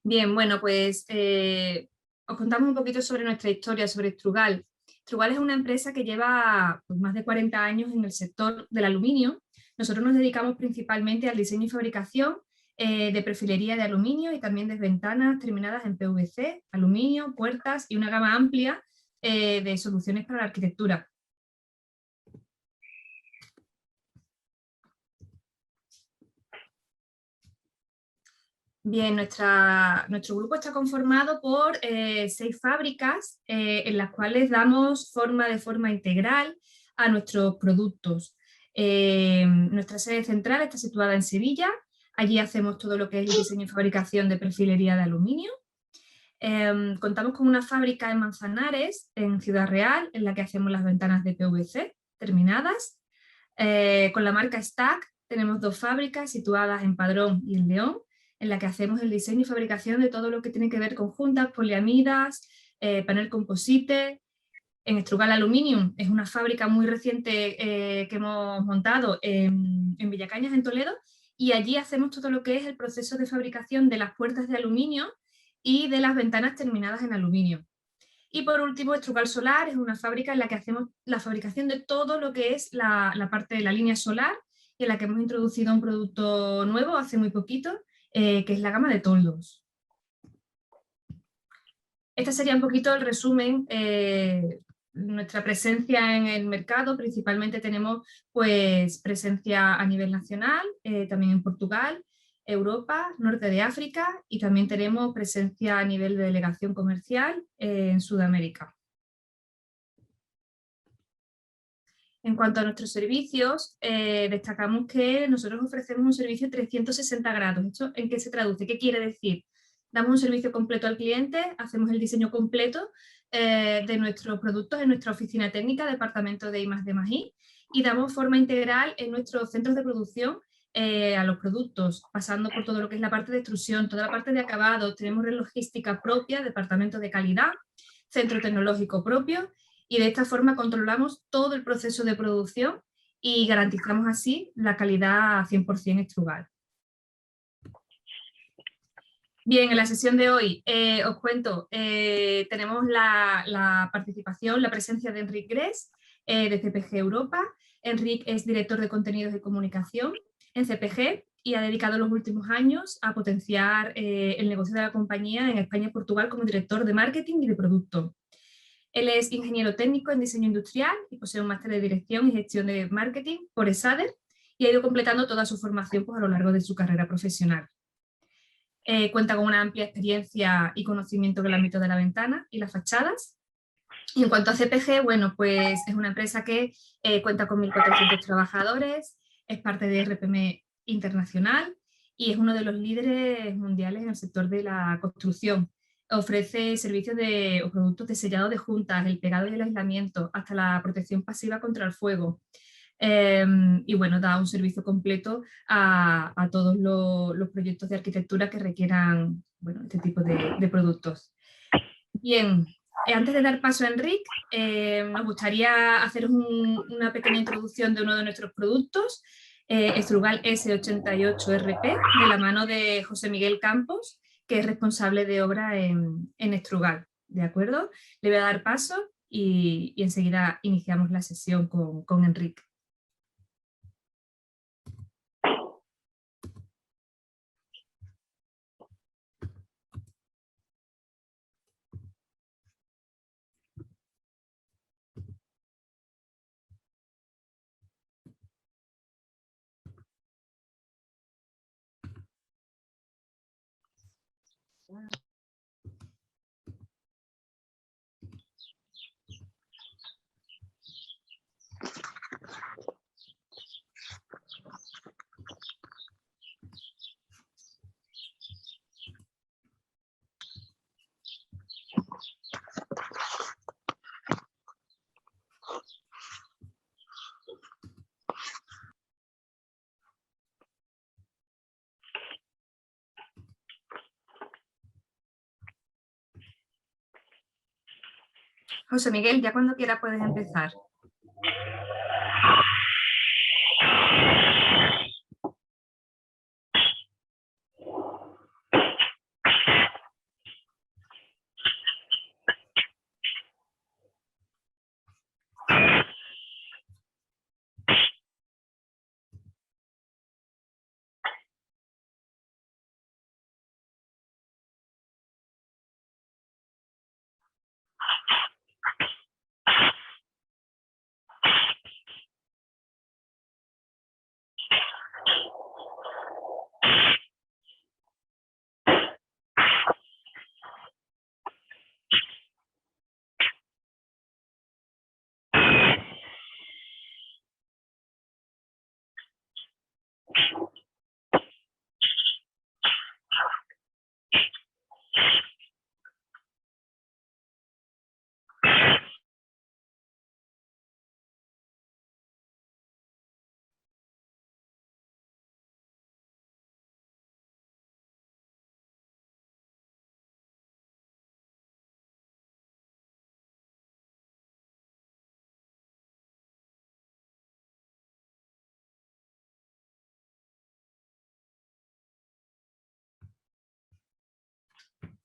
Bien, bueno, pues os contamos un poquito sobre nuestra historia, sobre Strugal. Strugal es una empresa que lleva pues, más de 40 años en el sector del aluminio. Nosotros nos dedicamos principalmente al diseño y fabricación de perfilería de aluminio y también de ventanas terminadas en PVC, aluminio, puertas y una gama amplia de soluciones para la arquitectura. Bien, nuestro grupo está conformado por 6 fábricas en las cuales damos de forma integral a nuestros productos. Nuestra sede central está situada en Sevilla, allí hacemos todo lo que es el diseño y fabricación de perfilería de aluminio. Contamos con una fábrica en Manzanares, en Ciudad Real, en la que hacemos las ventanas de PVC terminadas. Con la marca Stack tenemos 2 fábricas situadas en Padrón y en León, en la que hacemos el diseño y fabricación de todo lo que tiene que ver con juntas, poliamidas, panel composite. En Strugal Aluminium es una fábrica muy reciente que hemos montado en Villacañas, en Toledo, y allí hacemos todo lo que es el proceso de fabricación de las puertas de aluminio y de las ventanas terminadas en aluminio. Y por último, Strugal Solar es una fábrica en la que hacemos la fabricación de todo lo que es la parte de la línea solar, y en la que hemos introducido un producto nuevo hace muy poquito, que es la gama de toldos. Este sería un poquito el resumen. Nuestra presencia en el mercado, principalmente tenemos pues, presencia a nivel nacional, también en Portugal, Europa, norte de África, y también tenemos presencia a nivel de delegación comercial en Sudamérica. En cuanto a nuestros servicios, destacamos que nosotros ofrecemos un servicio 360 grados. ¿Esto en qué se traduce? ¿Qué quiere decir? Damos un servicio completo al cliente, hacemos el diseño completo de nuestros productos en nuestra oficina técnica, departamento de I+D+I, y damos forma integral en nuestros centros de producción a los productos, pasando por todo lo que es la parte de extrusión, toda la parte de acabado. Tenemos logística propia, departamento de calidad, centro tecnológico propio, y de esta forma controlamos todo el proceso de producción y garantizamos así la calidad 100% Strugal. Bien, en la sesión de hoy os cuento, tenemos la participación, la presencia de Enric Gres, de CPG Europa. Enric es director de contenidos y comunicación en CPG y ha dedicado los últimos años a potenciar el negocio de la compañía en España y Portugal como director de marketing y de producto. Él es ingeniero técnico en diseño industrial y posee un máster de dirección y gestión de marketing por ESADER, y ha ido completando toda su formación pues, a lo largo de su carrera profesional. Cuenta con una amplia experiencia y conocimiento en el ámbito de la ventana y las fachadas. Y en cuanto a CPG, bueno, pues es una empresa que cuenta con 1.400 trabajadores, es parte de RPM Internacional y es uno de los líderes mundiales en el sector de la construcción. Ofrece servicios o productos de sellado de juntas, el pegado y el aislamiento, hasta la protección pasiva contra el fuego. Y bueno, da un servicio completo a todos los proyectos de arquitectura que requieran bueno, este tipo de productos. Bien, antes de dar paso a Enric, nos gustaría hacer una pequeña introducción de uno de nuestros productos, Strugal S88RP, de la mano de José Miguel Campos, que es responsable de obra en Strugal, ¿de acuerdo? Le voy a dar paso y enseguida iniciamos la sesión con Enric. José Miguel, ya cuando quiera puedes empezar.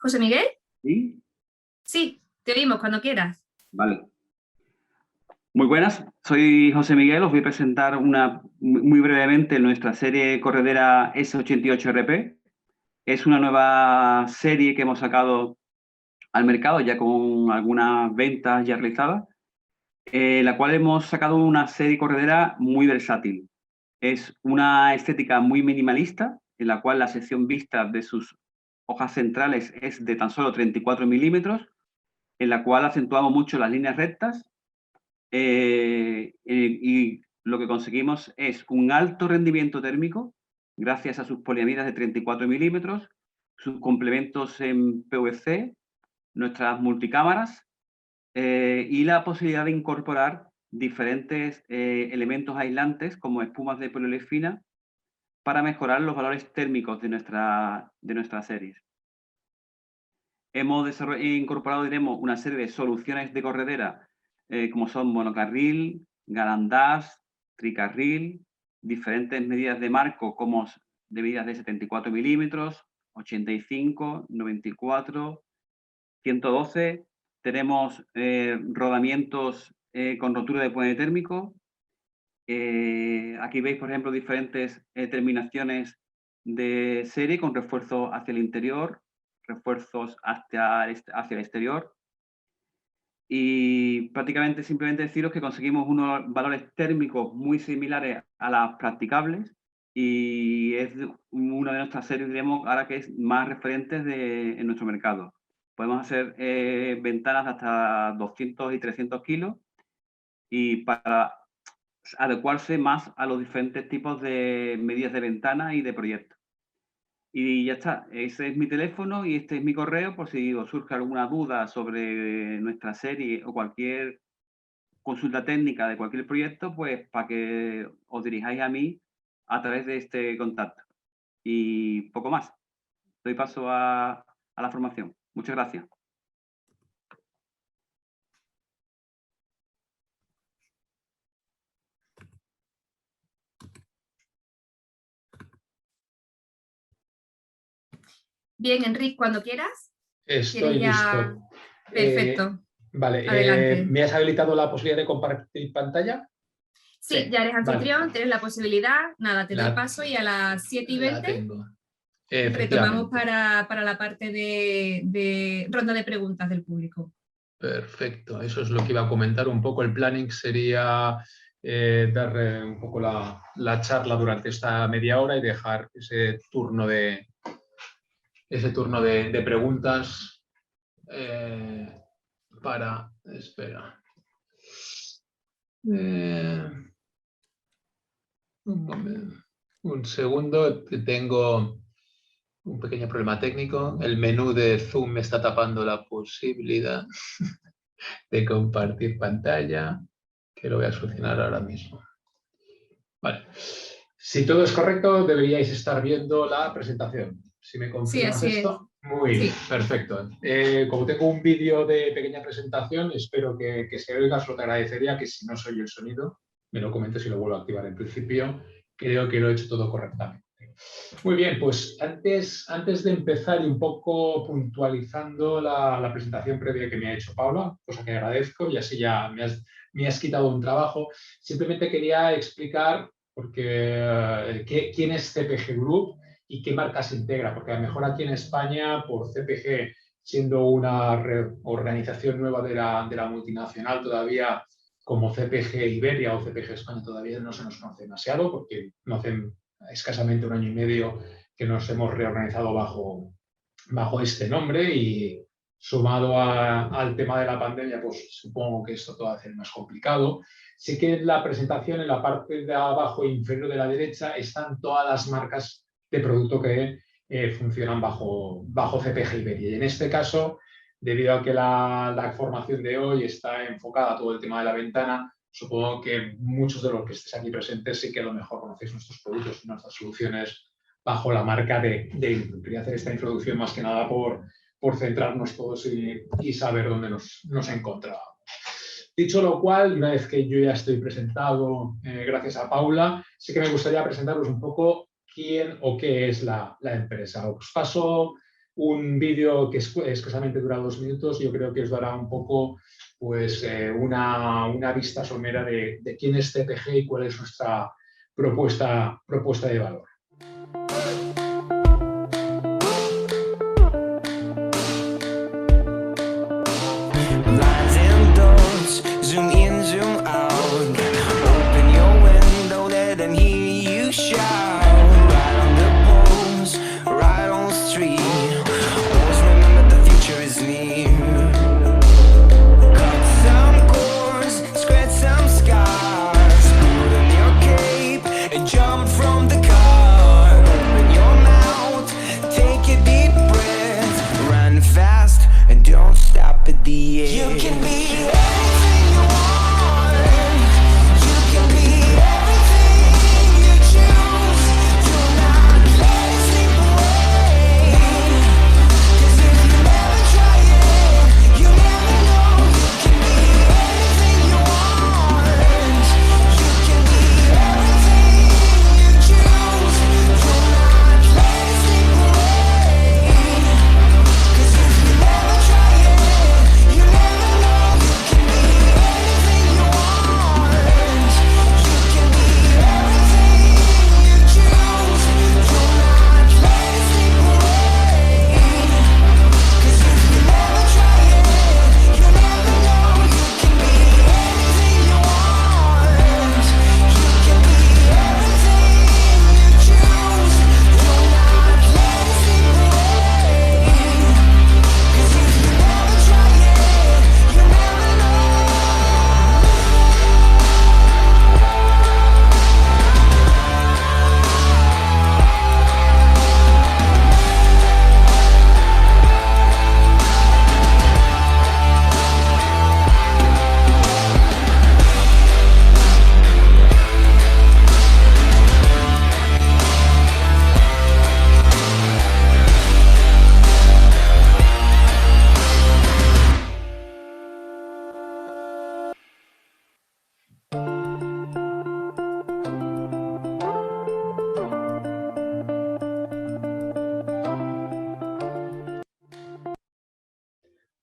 José Miguel. ¿Sí? Sí, te oímos cuando quieras. Vale. Muy buenas, soy José Miguel. Os voy a presentar muy brevemente nuestra serie corredera S88RP. Es una nueva serie que hemos sacado al mercado ya con algunas ventas ya realizadas, la cual hemos sacado una serie corredera muy versátil. Es una estética muy minimalista, en la cual la sección vista de sus hojas centrales es de tan solo 34 milímetros, en la cual acentuamos mucho las líneas rectas, y lo que conseguimos es un alto rendimiento térmico gracias a sus poliamidas de 34 milímetros, sus complementos en PVC, nuestras multicámaras, y la posibilidad de incorporar diferentes elementos aislantes como espumas de poliolefina para mejorar los valores térmicos de nuestras series. Hemos incorporado, diremos, una serie de soluciones de corredera como son monocarril, galán-dash, tricarril, diferentes medidas de marco como de medidas de 74 milímetros, 85, 94, 112. Tenemos rodamientos con rotura de puente térmico. Aquí veis, por ejemplo, diferentes terminaciones de serie con refuerzos hacia el interior, refuerzos hacia el exterior. Y prácticamente simplemente deciros que conseguimos unos valores térmicos muy similares a las practicables y es una de nuestras series, diremos, ahora que es más referentes en nuestro mercado. Podemos hacer ventanas de hasta 200 y 300 kilos y para adecuarse más a los diferentes tipos de medidas de ventana y de proyectos. Y ya está, ese es mi teléfono y este es mi correo por si os surge alguna duda sobre nuestra serie o cualquier consulta técnica de cualquier proyecto, pues para que os dirijáis a mí a través de este contacto. Y poco más. Doy paso a la formación. Muchas gracias. Bien, Enric, cuando quieras. Estoy listo. Perfecto. Vale, Adelante. ¿me has habilitado la posibilidad de compartir pantalla? Sí, ya eres anfitrión, vale. Tienes la posibilidad. Nada, te doy paso y a las 7:20 retomamos para la parte de ronda de preguntas del público. Perfecto, eso es lo que iba a comentar. Un poco el planning sería dar un poco la charla durante esta media hora y dejar ese turno de preguntas para... Espera. Un segundo, que tengo un pequeño problema técnico. El menú de Zoom me está tapando la posibilidad de compartir pantalla, que lo voy a solucionar ahora mismo. Vale. Si todo es correcto, deberíais estar viendo la presentación. Si me confirmas esto. Muy bien, perfecto. Como tengo un vídeo de pequeña presentación, espero que se oiga. Solo te agradecería que si no se oye el sonido, me lo comentes y lo vuelvo a activar. En principio, creo que lo he hecho todo correctamente. Muy bien, pues antes de empezar y un poco puntualizando la presentación previa que me ha hecho Paula, cosa que agradezco y así ya me has quitado un trabajo, simplemente quería explicar quién es CPG Group y qué marcas integra, porque a lo mejor aquí en España, por CPG siendo una organización nueva de la multinacional, todavía como CPG Iberia o CPG España todavía no se nos conoce demasiado, porque no hacen escasamente 1 año y medio que nos hemos reorganizado bajo este nombre y sumado al tema de la pandemia, pues supongo que esto todo va a ser más complicado. Sí que en la presentación, en la parte de abajo inferior de la derecha, están todas las marcas de producto que funcionan bajo CPG Iberia. Y en este caso, debido a que la formación de hoy está enfocada a todo el tema de la ventana, supongo que muchos de los que estéis aquí presentes sí que a lo mejor conocéis nuestros productos y nuestras soluciones bajo la marca de Intrum. Quería hacer esta introducción más que nada por centrarnos todos y saber dónde nos encontrábamos. Dicho lo cual, una vez que yo ya estoy presentado, gracias a Paula, sí que me gustaría presentaros un poco quién o qué es la empresa. Os paso un vídeo que escasamente dura 2 minutos. Yo creo que os dará un poco pues, una vista somera de quién es CPG y cuál es nuestra propuesta de valor. Zoom in, zoom out. Open your window, let them hear you shout. Right on the poles, right on the street. Always remember the future is near. Cut some cords, scratch some scars. Put on your cape and jump from the car. Open your mouth, take a deep breath. Run fast and don't stop at the edge. You can be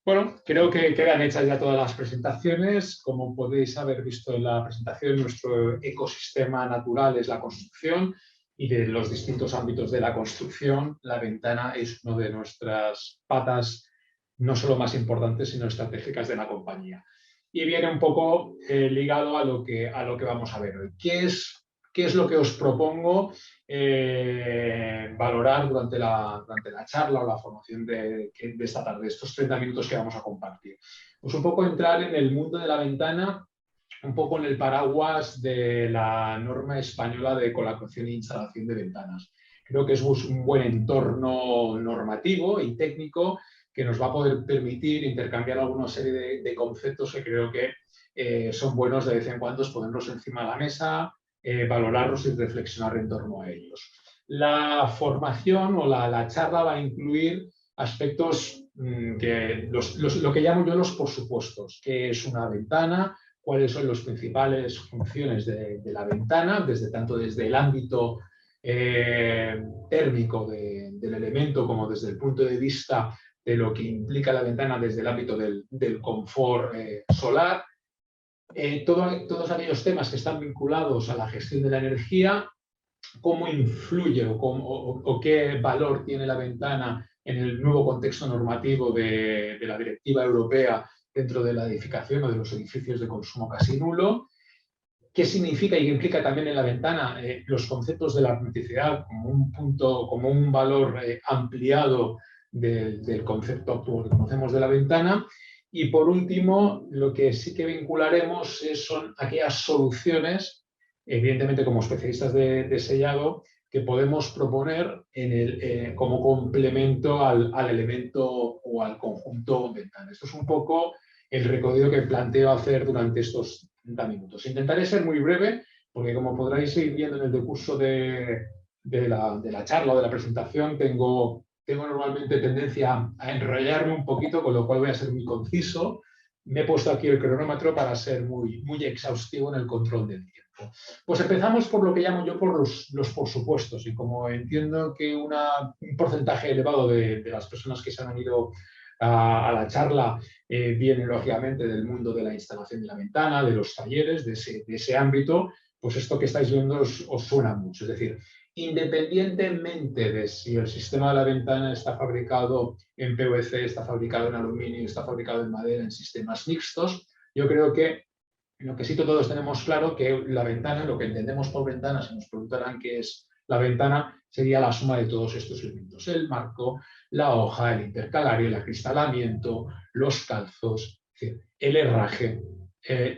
Bueno, creo que quedan hechas ya todas las presentaciones. Como podéis haber visto en la presentación, nuestro ecosistema natural es la construcción y de los distintos ámbitos de la construcción, la ventana es una de nuestras patas no solo más importantes, sino estratégicas de la compañía. Y viene un poco ligado a lo que vamos a ver hoy. ¿Qué es lo que os propongo valorar durante la charla o la formación de esta tarde, estos 30 minutos que vamos a compartir? Pues un poco entrar en el mundo de la ventana, un poco en el paraguas de la norma española de colocación e instalación de ventanas. Creo que es un buen entorno normativo y técnico que nos va a poder permitir intercambiar alguna serie de conceptos que creo que son buenos de vez en cuando ponerlos encima de la mesa, valorarlos y reflexionar en torno a ellos. La formación o la charla va a incluir aspectos lo que llamo yo los por-supuestos. ¿Qué es una ventana? ¿Cuáles son las principales funciones de la ventana? Tanto desde el ámbito térmico del elemento como desde el punto de vista de lo que implica la ventana desde el ámbito del confort solar. Todos aquellos temas que están vinculados a la gestión de la energía, cómo influye o qué valor tiene la ventana en el nuevo contexto normativo de la directiva europea dentro de la edificación o de los edificios de consumo casi nulo, qué significa y qué implica también en la ventana los conceptos de la hermeticidad como un valor ampliado del concepto actual que conocemos de la ventana. Y por último, lo que sí que vincularemos son aquellas soluciones, evidentemente como especialistas de sellado, que podemos proponer como complemento al elemento o al conjunto ventana. Esto es un poco el recorrido que planteo hacer durante estos 30 minutos. Intentaré ser muy breve, porque como podréis ir viendo en el decurso de la charla o de la presentación, tengo normalmente tendencia a enrollarme un poquito, con lo cual voy a ser muy conciso. Me he puesto aquí el cronómetro para ser muy, muy exhaustivo en el control del tiempo. Pues empezamos por lo que llamo yo por los por supuestos, y como entiendo que un porcentaje elevado de las personas que se han unido a la charla viene lógicamente del mundo de la instalación de la ventana, de los talleres, de ese ámbito, pues esto que estáis viendo os suena mucho. Es decir, independientemente de si el sistema de la ventana está fabricado en PVC, está fabricado en aluminio, está fabricado en madera, en sistemas mixtos, yo creo que lo que sí que todos tenemos claro que la ventana, lo que entendemos por ventana, si nos preguntaran qué es la ventana, sería la suma de todos estos elementos: el marco, la hoja, el intercalario, el acristalamiento, los calzos, el herraje.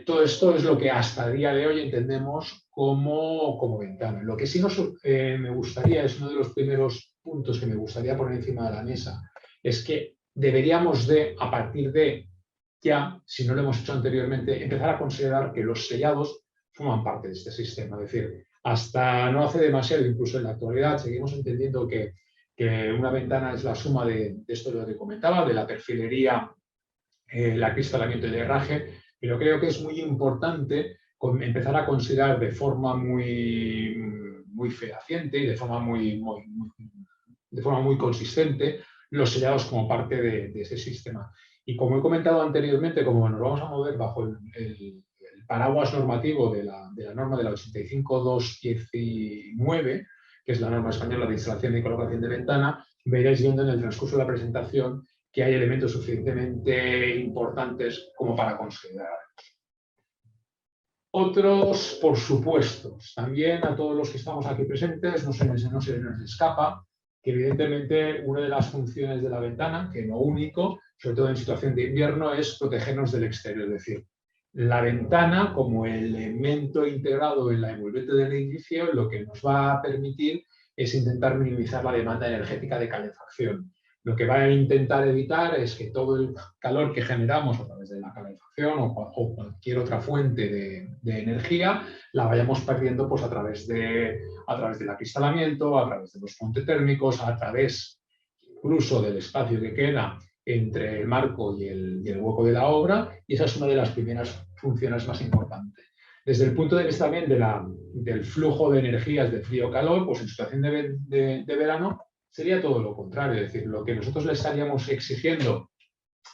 Todo esto es lo que hasta el día de hoy entendemos como ventana. Lo que sí me gustaría, es uno de los primeros puntos que me gustaría poner encima de la mesa, es que deberíamos de, a partir de ya, si no lo hemos hecho anteriormente, empezar a considerar que los sellados forman parte de este sistema. Es decir, hasta no hace demasiado, incluso en la actualidad, seguimos entendiendo que una ventana es la suma de esto de lo que comentaba, de la perfilería, el acristalamiento y el herraje, pero creo que es muy importante empezar a considerar de forma muy, muy fehaciente y de forma muy consistente los sellados como parte de ese sistema. Y como he comentado anteriormente, como nos vamos a mover bajo el paraguas normativo de la norma de la 85.219, que es la norma española de instalación y colocación de ventana, veréis viendo en el transcurso de la presentación que hay elementos suficientemente importantes como para considerar. Otros, por supuesto, también a todos los que estamos aquí presentes no se nos escapa que evidentemente una de las funciones de la ventana, que no único, sobre todo en situación de invierno, es protegernos del exterior. Es decir, la ventana como elemento integrado en la envolvente del edificio lo que nos va a permitir es intentar minimizar la demanda energética de calefacción. Lo que va a intentar evitar es que todo el calor que generamos a través de la calefacción o cualquier otra fuente de energía la vayamos perdiendo pues, a través del acristalamiento, a través de los puentes térmicos, a través incluso del espacio que queda entre el marco y el hueco de la obra, y esa es una de las primeras funciones más importantes. Desde el punto de vista también del flujo de energías de frío-calor, pues en situación de verano sería todo lo contrario. Es decir, lo que nosotros le estaríamos exigiendo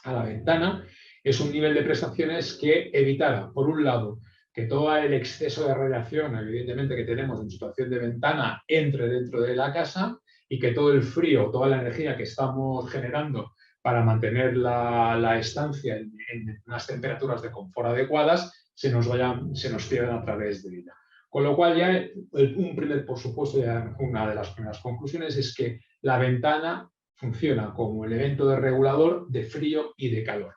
a la ventana es un nivel de prestaciones que evitara, por un lado, que todo el exceso de radiación, evidentemente, que tenemos en situación de ventana entre dentro de la casa, y que todo el frío, toda la energía que estamos generando para mantener la estancia en unas temperaturas de confort adecuadas se nos pierdan a través de ella. Con lo cual ya un primer, por supuesto, ya una de las primeras conclusiones es que la ventana funciona como elemento de regulador de frío y de calor.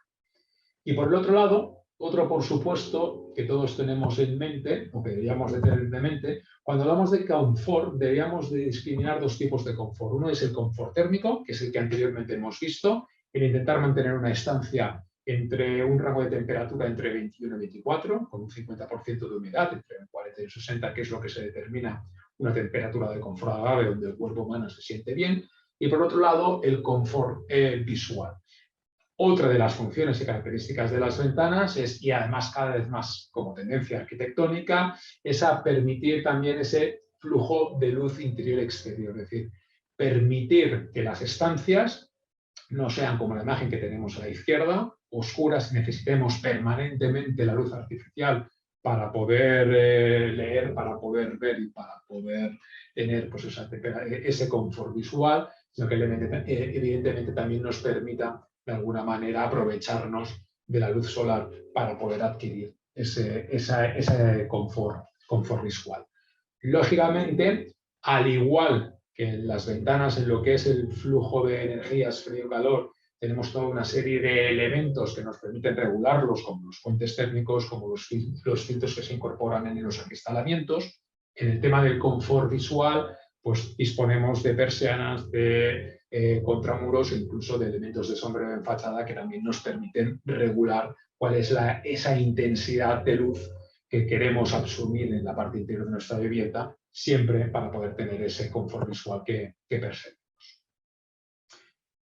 Y por el otro lado, otro por supuesto que todos tenemos en mente, o que deberíamos de tener en mente, cuando hablamos de confort deberíamos de discriminar dos tipos de confort. Uno es el confort térmico, que es el que anteriormente hemos visto, el intentar mantener una estancia entre un rango de temperatura entre 21 y 24, con un 50% de humedad, entre 40 y 60, que es lo que se determina una temperatura de confort agradable donde el cuerpo humano se siente bien. Y por otro lado, el confort visual. Otra de las funciones y características de las ventanas es, y además cada vez más como tendencia arquitectónica, es a permitir también ese flujo de luz interior-exterior. Es decir, permitir que las estancias no sean como la imagen que tenemos a la izquierda, oscuras, y necesitemos permanentemente la luz artificial para poder leer, para poder ver y para poder tener pues, ese confort visual, sino que evidentemente también nos permita de alguna manera aprovecharnos de la luz solar para poder adquirir ese confort visual. Lógicamente, al igual que en las ventanas, en lo que es el flujo de energías frío-calor, tenemos toda una serie de elementos que nos permiten regularlos, como los puentes térmicos, como los filtros que se incorporan en los acristalamientos. En el tema del confort visual, pues disponemos de persianas, de contramuros e incluso de elementos de sombrero en fachada que también nos permiten regular cuál es esa intensidad de luz que queremos absorber en la parte interior de nuestra vivienda, siempre para poder tener ese confort visual que perseguimos.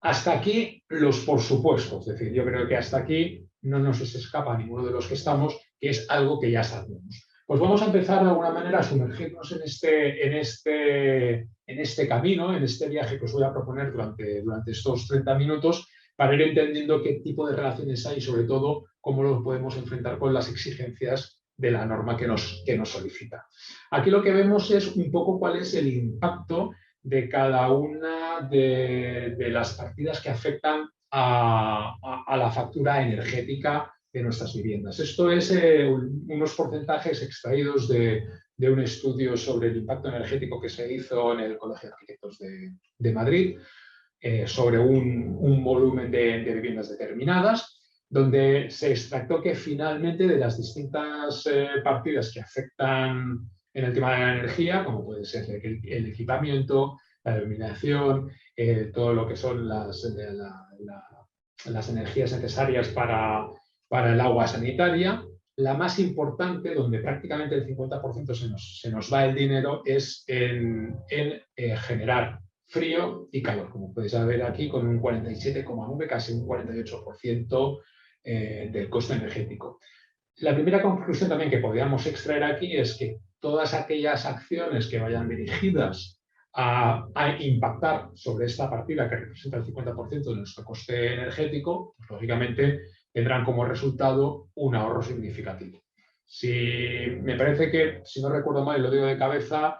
Hasta aquí los por supuesto, es decir, yo creo que hasta aquí no nos escapa a ninguno de los que estamos, que es algo que ya sabemos. Pues vamos a empezar de alguna manera a sumergirnos en este camino, en este viaje que os voy a proponer durante estos 30 minutos, para ir entendiendo qué tipo de relaciones hay y sobre todo cómo lo podemos enfrentar con las exigencias de la norma que nos solicita. Aquí lo que vemos es un poco cuál es el impacto de cada una de las partidas que afectan a la factura energética de nuestras viviendas. Esto es unos porcentajes extraídos de un estudio sobre el impacto energético que se hizo en el Colegio de Arquitectos de Madrid, sobre un volumen de viviendas determinadas, donde se extractó que finalmente de las distintas partidas que afectan en el tema de la energía, como puede ser el equipamiento, la iluminación, todo lo que son las energías necesarias para el agua sanitaria, la más importante, donde prácticamente el 50% se nos va el dinero, es en generar frío y calor, como podéis ver aquí, con un 47,9, casi un 48% del coste energético. La primera conclusión también que podríamos extraer aquí es que todas aquellas acciones que vayan dirigidas a impactar sobre esta partida que representa el 50% de nuestro coste energético, pues, lógicamente tendrán como resultado un ahorro significativo. Me parece que, si no recuerdo mal, y lo digo de cabeza,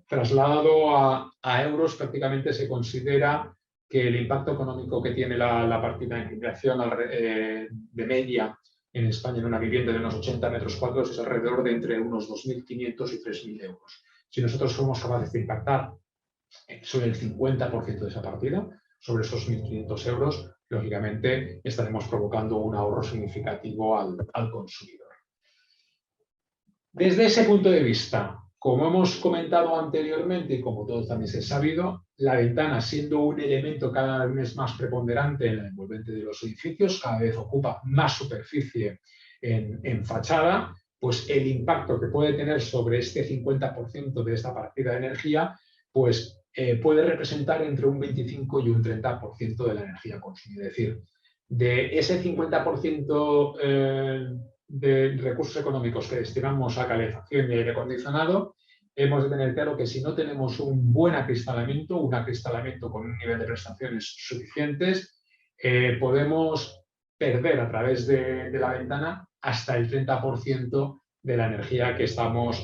trasladado a euros, prácticamente se considera que el impacto económico que tiene la partida en creación de media en España en una vivienda de unos 80 metros cuadrados es alrededor de entre unos 2.500 y 3.000 euros. Si nosotros somos capaces de impactar sobre el 50% de esa partida, sobre esos 1.500 euros, lógicamente estaremos provocando un ahorro significativo al consumidor. Desde ese punto de vista, como hemos comentado anteriormente y como todos también se ha sabido, la ventana, siendo un elemento cada vez más preponderante en la envolvente de los edificios, cada vez ocupa más superficie en fachada, pues el impacto que puede tener sobre este 50% de esta partida de energía, pues puede representar entre un 25 y un 30% de la energía consumida. Es decir, de ese 50% de recursos económicos que destinamos a calefacción y aire acondicionado, hemos de tener claro que si no tenemos un buen acristalamiento, con un nivel de prestaciones suficientes, podemos perder a través de la ventana hasta el 30% de la energía que estamos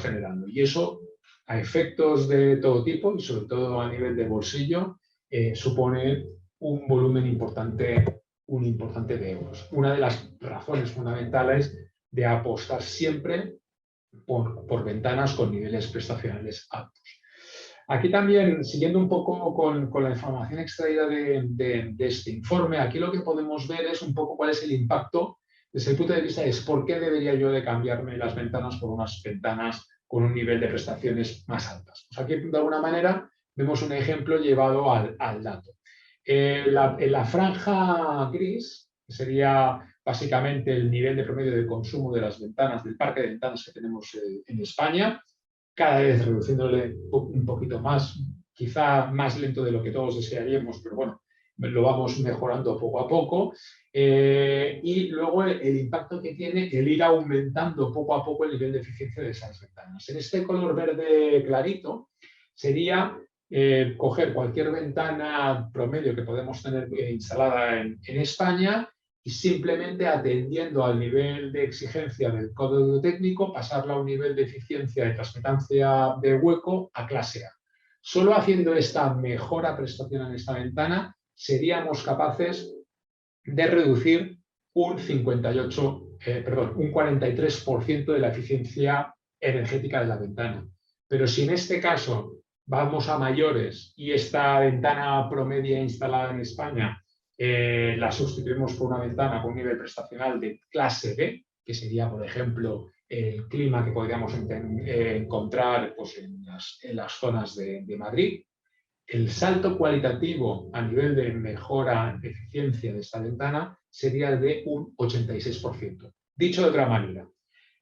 generando. Y eso, a efectos de todo tipo y sobre todo a nivel de bolsillo, supone un volumen importante de euros. Una de las razones fundamentales de apostar siempre por ventanas con niveles prestacionales altos. Aquí también, siguiendo un poco con la información extraída de este informe, aquí lo que podemos ver es un poco cuál es el impacto desde el punto de vista es por qué debería yo de cambiarme las ventanas por unas ventanas con un nivel de prestaciones más altas. Pues aquí, de alguna manera, vemos un ejemplo llevado al dato. En la franja gris, que sería básicamente el nivel de promedio de consumo de las ventanas, del parque de ventanas que tenemos en España, cada vez reduciéndole un poquito más, quizá más lento de lo que todos desearíamos, pero bueno, lo vamos mejorando poco a poco. Y luego el impacto que tiene el ir aumentando poco a poco el nivel de eficiencia de esas ventanas. En este color verde clarito sería coger cualquier ventana promedio que podemos tener instalada en España y simplemente atendiendo al nivel de exigencia del código técnico, pasarla a un nivel de eficiencia de transmitancia de hueco a clase A. Solo haciendo esta mejora prestación en esta ventana seríamos capaces de reducir un 43% de la eficiencia energética de la ventana. Pero si en este caso vamos a mayores y esta ventana promedia instalada en España la sustituimos por una ventana con un nivel prestacional de clase B, que sería, por ejemplo, el clima que podríamos encontrar pues, en las zonas de Madrid, el salto cualitativo a nivel de mejora de eficiencia de esta ventana sería de un 86%. Dicho de otra manera,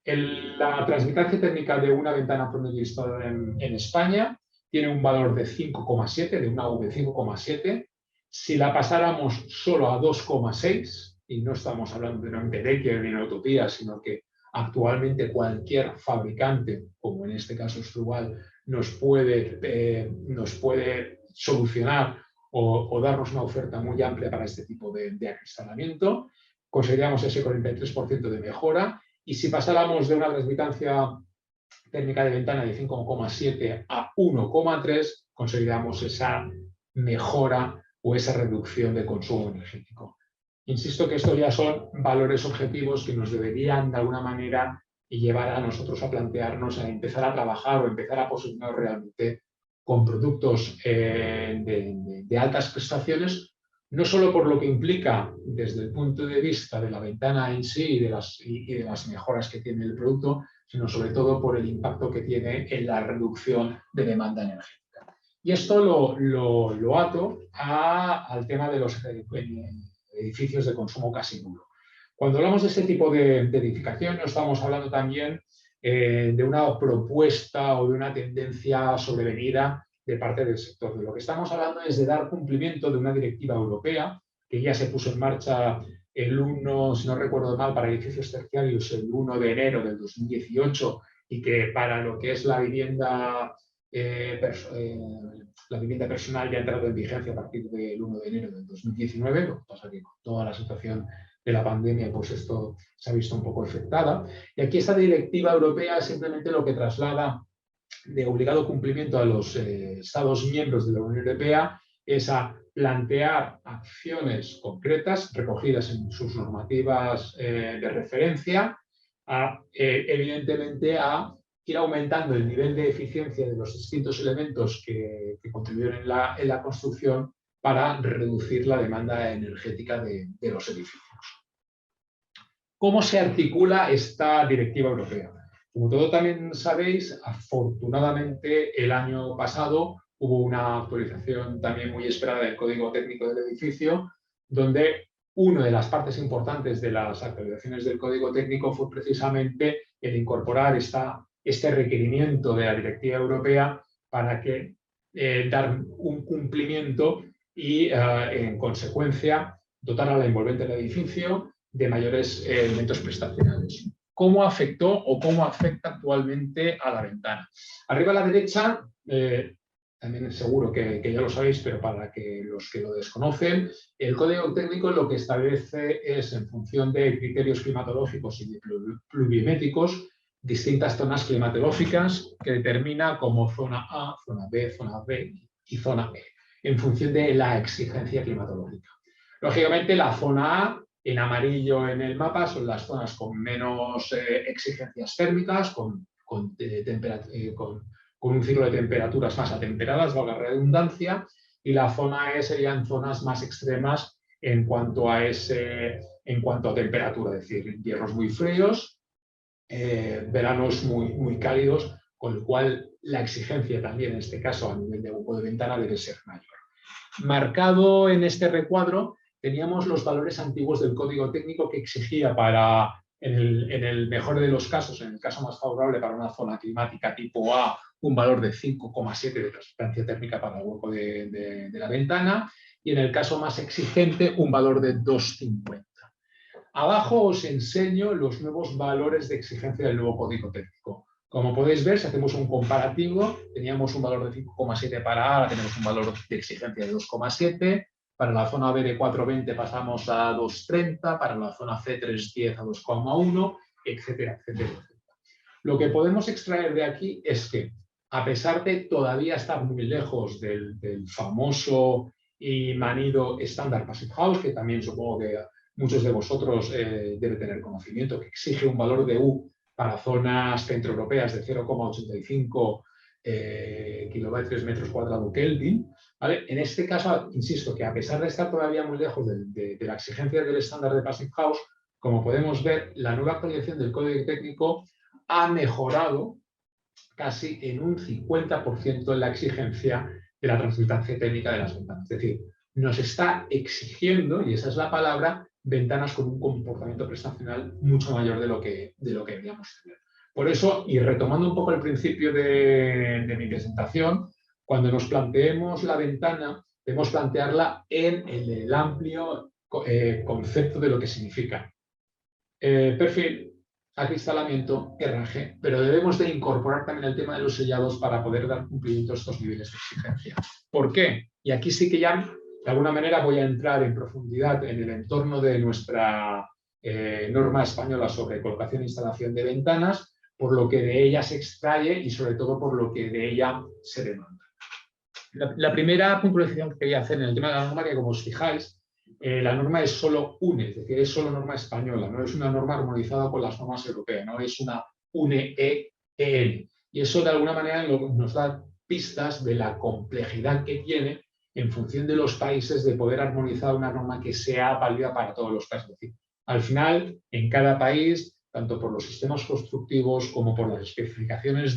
la transmitancia térmica de una ventana promedio instalada en España tiene un valor de 5,7, de una V 5,7. Si la pasáramos solo a 2,6, y no estamos hablando de una Empedecker ni una utopía, sino que actualmente cualquier fabricante, como en este caso Strubal, nos puede solucionar o darnos una oferta muy amplia para este tipo de acristalamiento. Conseguiríamos ese 43% de mejora, y si pasáramos de una transmitancia térmica de ventana de 5,7 a 1,3, conseguiríamos esa mejora o esa reducción de consumo energético. Insisto que estos ya son valores objetivos que nos deberían de alguna manera llevar a nosotros a plantearnos, a empezar a trabajar o empezar a posicionar realmente con productos de altas prestaciones, no solo por lo que implica desde el punto de vista de la ventana en sí y de las mejoras que tiene el producto, sino sobre todo por el impacto que tiene en la reducción de demanda energética. Y esto lo ato al tema de los edificios de consumo casi nulo. Cuando hablamos de este tipo de edificación, no estamos hablando también de una propuesta o de una tendencia sobrevenida de parte del sector. De lo que estamos hablando es de dar cumplimiento de una directiva europea que ya se puso en marcha el 1, si no recuerdo mal, para edificios terciarios el 1 de enero del 2018, y que para lo que es la vivienda personal ya ha entrado en vigencia a partir del 1 de enero del 2019, lo que pasa que con toda la situación de la pandemia, pues esto se ha visto un poco afectada. Y aquí esta directiva europea simplemente lo que traslada de obligado cumplimiento a los Estados miembros de la Unión Europea es a plantear acciones concretas recogidas en sus normativas de referencia, evidentemente a ir aumentando el nivel de eficiencia de los distintos elementos que contribuyen en la construcción para reducir la demanda energética de los edificios. ¿Cómo se articula esta directiva europea? Como todos también sabéis, afortunadamente el año pasado hubo una actualización también muy esperada del código técnico del edificio, donde una de las partes importantes de las actualizaciones del código técnico fue precisamente el incorporar este requerimiento de la directiva europea para que dar un cumplimiento y, en consecuencia, dotar a la envolvente del edificio de mayores elementos prestacionales. ¿Cómo afectó o cómo afecta actualmente a la ventana? Arriba a la derecha, también seguro que ya lo sabéis, pero para que los que lo desconocen, el código técnico lo que establece es, en función de criterios climatológicos y pluviométricos, distintas zonas climatológicas que determina como zona A, zona B y zona E, en función de la exigencia climatológica. Lógicamente, la zona A, en amarillo en el mapa, son las zonas con menos exigencias térmicas, con un ciclo de temperaturas más atemperadas, valga la redundancia, y la zona E serían zonas más extremas en cuanto a temperatura, es decir, inviernos muy fríos, veranos muy cálidos, con lo cual la exigencia también, en este caso, a nivel de hueco de ventana debe ser mayor. Marcado en este recuadro teníamos los valores antiguos del código técnico que exigía en el mejor de los casos, en el caso más favorable para una zona climática tipo A, un valor de 5,7 de transparencia térmica para el hueco de la ventana, y en el caso más exigente un valor de 2,50. Abajo os enseño los nuevos valores de exigencia del nuevo código técnico. Como podéis ver, si hacemos un comparativo, teníamos un valor de 5,7 para A, ahora tenemos un valor de exigencia de 2,7. Para la zona B de 4,20 pasamos a 2,30, para la zona C 3,10 a 2,1, etcétera, etcétera, etcétera. Lo que podemos extraer de aquí es que, a pesar de todavía estar muy lejos del famoso y manido estándar Passive House, que también supongo que muchos de vosotros deben tener conocimiento, que exige un valor de U para zonas centroeuropeas de 0,85 kilovatios metros cuadrados Kelvin, ¿vale? En este caso, insisto que a pesar de estar todavía muy lejos de la exigencia del estándar de Passive House, como podemos ver, la nueva actualización del código técnico ha mejorado casi en un 50% en la exigencia de la transmitancia térmica de las ventanas. Es decir, nos está exigiendo, y esa es la palabra, ventanas con un comportamiento prestacional mucho mayor de lo que deberíamos tener. Por eso, y retomando un poco el principio de mi presentación, cuando nos planteemos la ventana, debemos plantearla en el amplio concepto de lo que significa. Perfil, acristalamiento, herraje, pero debemos de incorporar también el tema de los sellados para poder dar cumplimiento a estos niveles de exigencia. ¿Por qué? Y aquí sí que ya, de alguna manera, voy a entrar en profundidad en el entorno de nuestra norma española sobre colocación e instalación de ventanas, por lo que de ella se extrae y sobre todo por lo que de ella se demanda. La primera puntualización que quería hacer en el tema de la norma, que como os fijáis, la norma es solo UNE, es decir, es solo norma española, no es una norma armonizada con las normas europeas, no es una UNE-EN. Y eso de alguna manera nos da pistas de la complejidad que tiene en función de los países de poder armonizar una norma que sea válida para todos los países. Es decir, al final, en cada país, tanto por los sistemas constructivos como por las especificaciones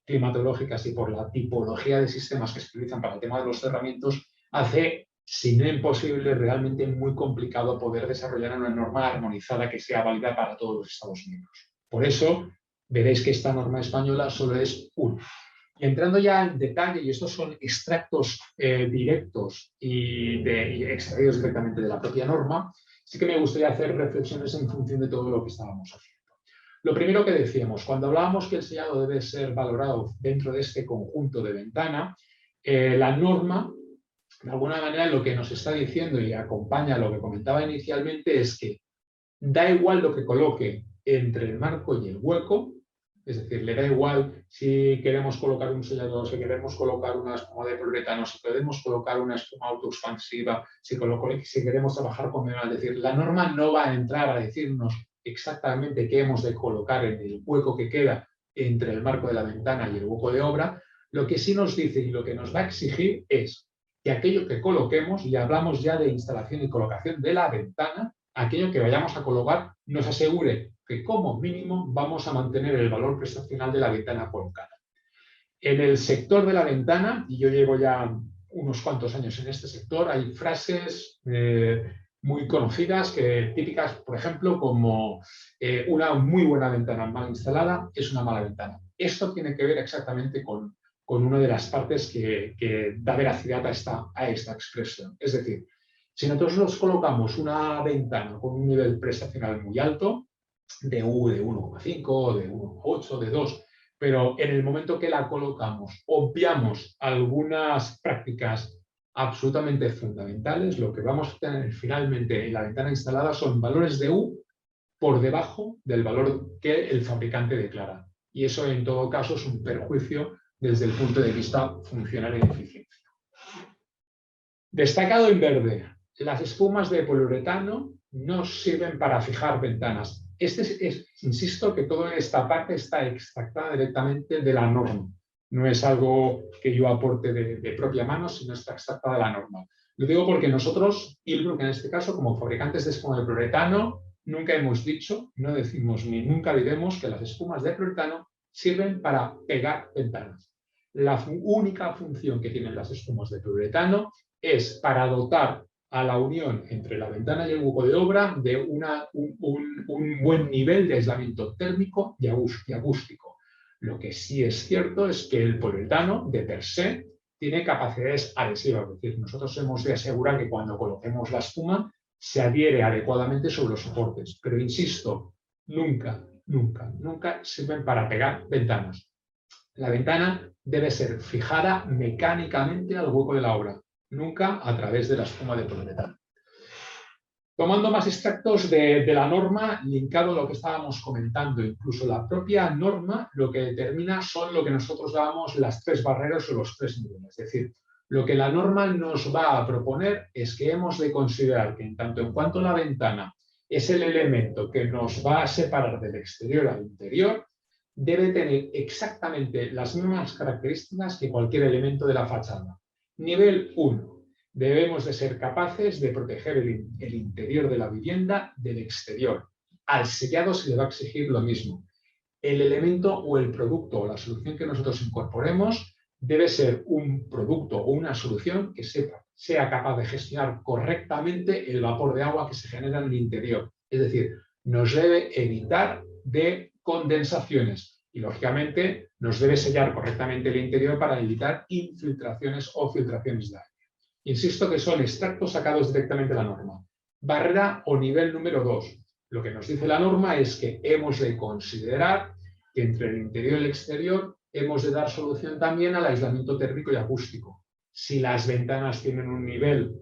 climatológicas y por la tipología de sistemas que se utilizan para el tema de los cerramientos, hace, si no imposible, realmente muy complicado poder desarrollar una norma armonizada que sea válida para todos los Estados miembros. Por eso, veréis que esta norma española solo es una. Y entrando ya en detalle, y estos son extractos directos y extraídos directamente de la propia norma, sí que me gustaría hacer reflexiones en función de todo lo que estábamos haciendo. Lo primero que decíamos, cuando hablábamos que el sellado debe ser valorado dentro de este conjunto de ventana, la norma, de alguna manera, lo que nos está diciendo y acompaña lo que comentaba inicialmente es que da igual lo que coloque entre el marco y el hueco, es decir, le da igual si queremos colocar un sellador, si queremos colocar una espuma de poliuretano, si queremos colocar una espuma autoexpansiva, si queremos trabajar con metal. Es decir, la norma no va a entrar a decirnos exactamente qué hemos de colocar en el hueco que queda entre el marco de la ventana y el hueco de obra. Lo que sí nos dice y lo que nos va a exigir es que aquello que coloquemos, y hablamos ya de instalación y colocación de la ventana, aquello que vayamos a colocar nos asegure que como mínimo vamos a mantener el valor prestacional de la ventana colocada. En el sector de la ventana, y yo llevo ya unos cuantos años en este sector, hay frases muy conocidas, típicas, por ejemplo, como una muy buena ventana mal instalada es una mala ventana. Esto tiene que ver exactamente con una de las partes que da veracidad a esta expresión. Es decir, si nosotros nos colocamos una ventana con un nivel prestacional muy alto, de 1,5, de 1,8, de 2, pero en el momento que la colocamos obviamos algunas prácticas absolutamente fundamentales, lo que vamos a tener finalmente en la ventana instalada son valores de U por debajo del valor que el fabricante declara. Y eso en todo caso es un perjuicio desde el punto de vista funcional y de eficiencia. Destacado en verde, las espumas de poliuretano no sirven para fijar ventanas. Insisto que toda esta parte está extractada directamente de la norma. No es algo que yo aporte de propia mano, sino está extractada de la norma. Lo digo porque nosotros, Ilbruck en este caso, como fabricantes de espuma de poliuretano, nunca hemos dicho, no decimos ni nunca diremos que las espumas de poliuretano sirven para pegar ventanas. La única función que tienen las espumas de poliuretano es para dotar a la unión entre la ventana y el hueco de obra de un buen nivel de aislamiento térmico y acústico. Lo que sí es cierto es que el poliuretano, de per se, tiene capacidades adhesivas. Es decir, nosotros hemos de asegurar que cuando coloquemos la espuma se adhiere adecuadamente sobre los soportes. Pero insisto, nunca sirven para pegar ventanas. La ventana debe ser fijada mecánicamente al hueco de la obra, nunca a través de la espuma de poliuretano. Tomando más extractos de la norma, linkado a lo que estábamos comentando, incluso la propia norma lo que determina son lo que nosotros llamamos las 3 barreras o los 3 niveles. Es decir, lo que la norma nos va a proponer es que hemos de considerar que en tanto en cuanto la ventana es el elemento que nos va a separar del exterior al interior, debe tener exactamente las mismas características que cualquier elemento de la fachada. Nivel 1. Debemos de ser capaces de proteger el interior de la vivienda del exterior. Al sellado se le va a exigir lo mismo. El elemento o el producto o la solución que nosotros incorporemos debe ser un producto o una solución que sea capaz de gestionar correctamente el vapor de agua que se genera en el interior. Es decir, nos debe evitar de condensaciones y, lógicamente, nos debe sellar correctamente el interior para evitar infiltraciones o filtraciones de aire. Insisto que son extractos sacados directamente de la norma. Barrera o nivel número 2. Lo que nos dice la norma es que hemos de considerar que entre el interior y el exterior hemos de dar solución también al aislamiento térmico y acústico. Si las ventanas tienen un nivel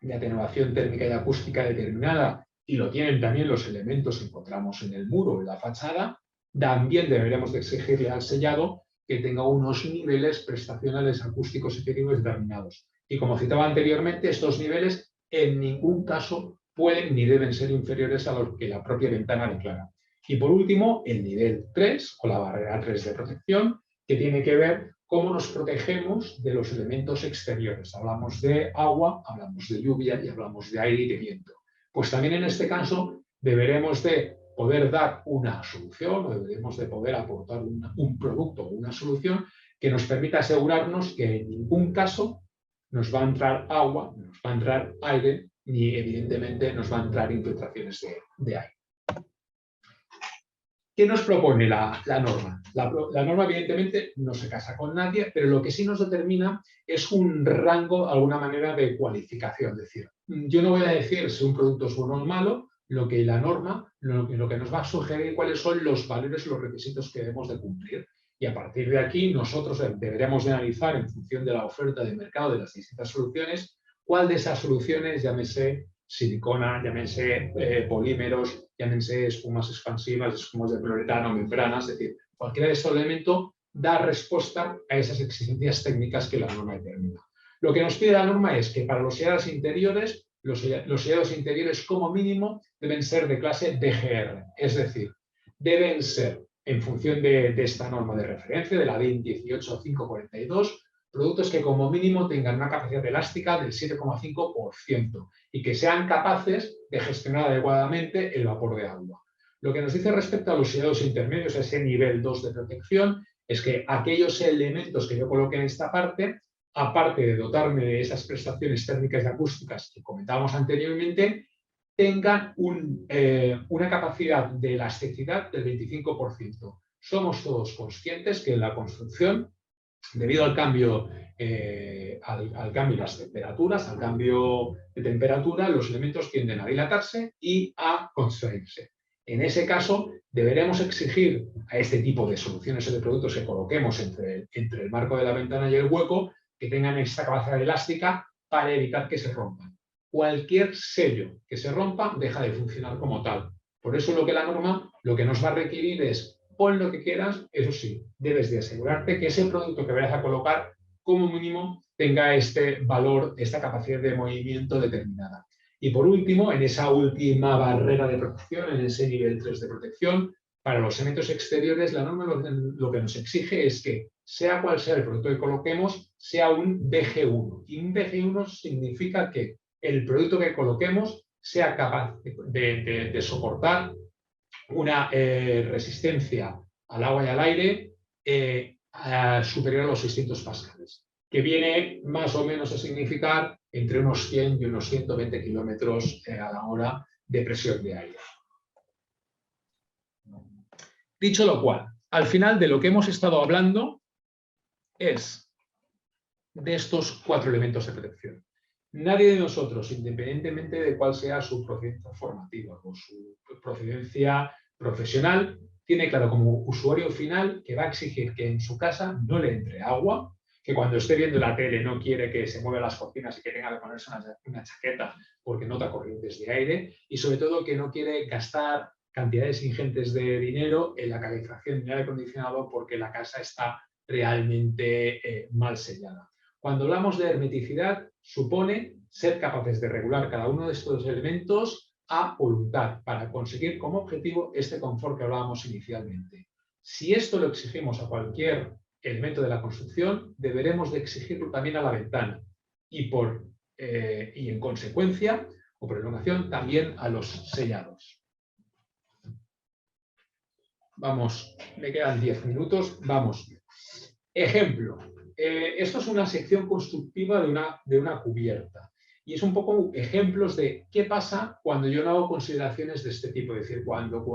de atenuación térmica y acústica determinada y lo tienen también los elementos que encontramos en el muro o en la fachada, también deberemos de exigirle al sellado que tenga unos niveles prestacionales acústicos efectivos determinados. Y como citaba anteriormente, estos niveles en ningún caso pueden ni deben ser inferiores a lo que la propia ventana declara. Y por último, el nivel 3 o la barrera 3 de protección, que tiene que ver cómo nos protegemos de los elementos exteriores. Hablamos de agua, hablamos de lluvia y hablamos de aire y de viento. Pues también en este caso deberemos de poder dar una solución o deberemos de poder aportar un producto o una solución que nos permita asegurarnos que en ningún caso nos va a entrar agua, nos va a entrar aire, ni evidentemente nos va a entrar infiltraciones de aire. ¿Qué nos propone la norma? La norma evidentemente no se casa con nadie, pero lo que sí nos determina es un rango, de alguna manera, de cualificación. Es decir, yo no voy a decir si un producto es bueno o malo, lo que la norma, lo que nos va a sugerir cuáles son los valores, los requisitos que debemos de cumplir. Y a partir de aquí nosotros deberemos de analizar en función de la oferta de mercado de las distintas soluciones, cuál de esas soluciones, llámese silicona, llámense polímeros, llámense espumas expansivas, espumas de poliuretano, membranas, es decir, cualquiera de estos elementos da respuesta a esas exigencias técnicas que la norma determina. Lo que nos pide la norma es que para los sellados interiores, los sellados interiores como mínimo deben ser de clase DGR, es decir, deben ser, en función de esta norma de referencia, de la DIN 18542, productos que como mínimo tengan una capacidad elástica del 7,5% y que sean capaces de gestionar adecuadamente el vapor de agua. Lo que nos dice respecto a los sellados intermedios, a ese nivel 2 de protección, es que aquellos elementos que yo coloque en esta parte, aparte de dotarme de esas prestaciones térmicas y acústicas que comentábamos anteriormente, tengan una capacidad de elasticidad del 25%. Somos todos conscientes que en la construcción, debido al cambio, al cambio de las temperaturas, al cambio de temperatura, los elementos tienden a dilatarse y a contraerse. En ese caso, deberemos exigir a este tipo de soluciones o de productos que coloquemos entre el marco de la ventana y el hueco que tengan esta capacidad elástica para evitar que se rompan. Cualquier sello que se rompa deja de funcionar como tal. Por eso lo que la norma lo que nos va a requerir es: pon lo que quieras, eso sí, debes de asegurarte que ese producto que vayas a colocar, como mínimo, tenga este valor, esta capacidad de movimiento determinada. Y por último, en esa última barrera de protección, en ese nivel 3 de protección, para los elementos exteriores, la norma lo que nos exige es que, sea cual sea el producto que coloquemos, sea un BG1. Y un BG1 significa que el producto que coloquemos sea capaz de soportar una resistencia al agua y al aire superior a los 600 pascales, que viene más o menos a significar entre unos 100 y unos 120 kilómetros a la hora de presión de aire. Dicho lo cual, al final de lo que hemos estado hablando es de estos 4 elementos de protección. Nadie de nosotros, independientemente de cuál sea su procedencia formativa o su procedencia profesional, tiene claro como usuario final que va a exigir que en su casa no le entre agua, que cuando esté viendo la tele no quiere que se muevan las cortinas y que tenga que ponerse una chaqueta porque nota corrientes de aire, y sobre todo que no quiere gastar cantidades ingentes de dinero en la calefacción y el aire acondicionado porque la casa está realmente mal sellada. Cuando hablamos de hermeticidad, supone ser capaces de regular cada uno de estos elementos a voluntad para conseguir como objetivo este confort que hablábamos inicialmente. Si esto lo exigimos a cualquier elemento de la construcción, deberemos de exigirlo también a la ventana y en consecuencia, o prolongación, también a los sellados. Vamos, me quedan 10 minutos, vamos. Ejemplo. Esto es una sección constructiva de una cubierta y es un poco ejemplos de qué pasa cuando yo no hago consideraciones de este tipo, es decir, cuando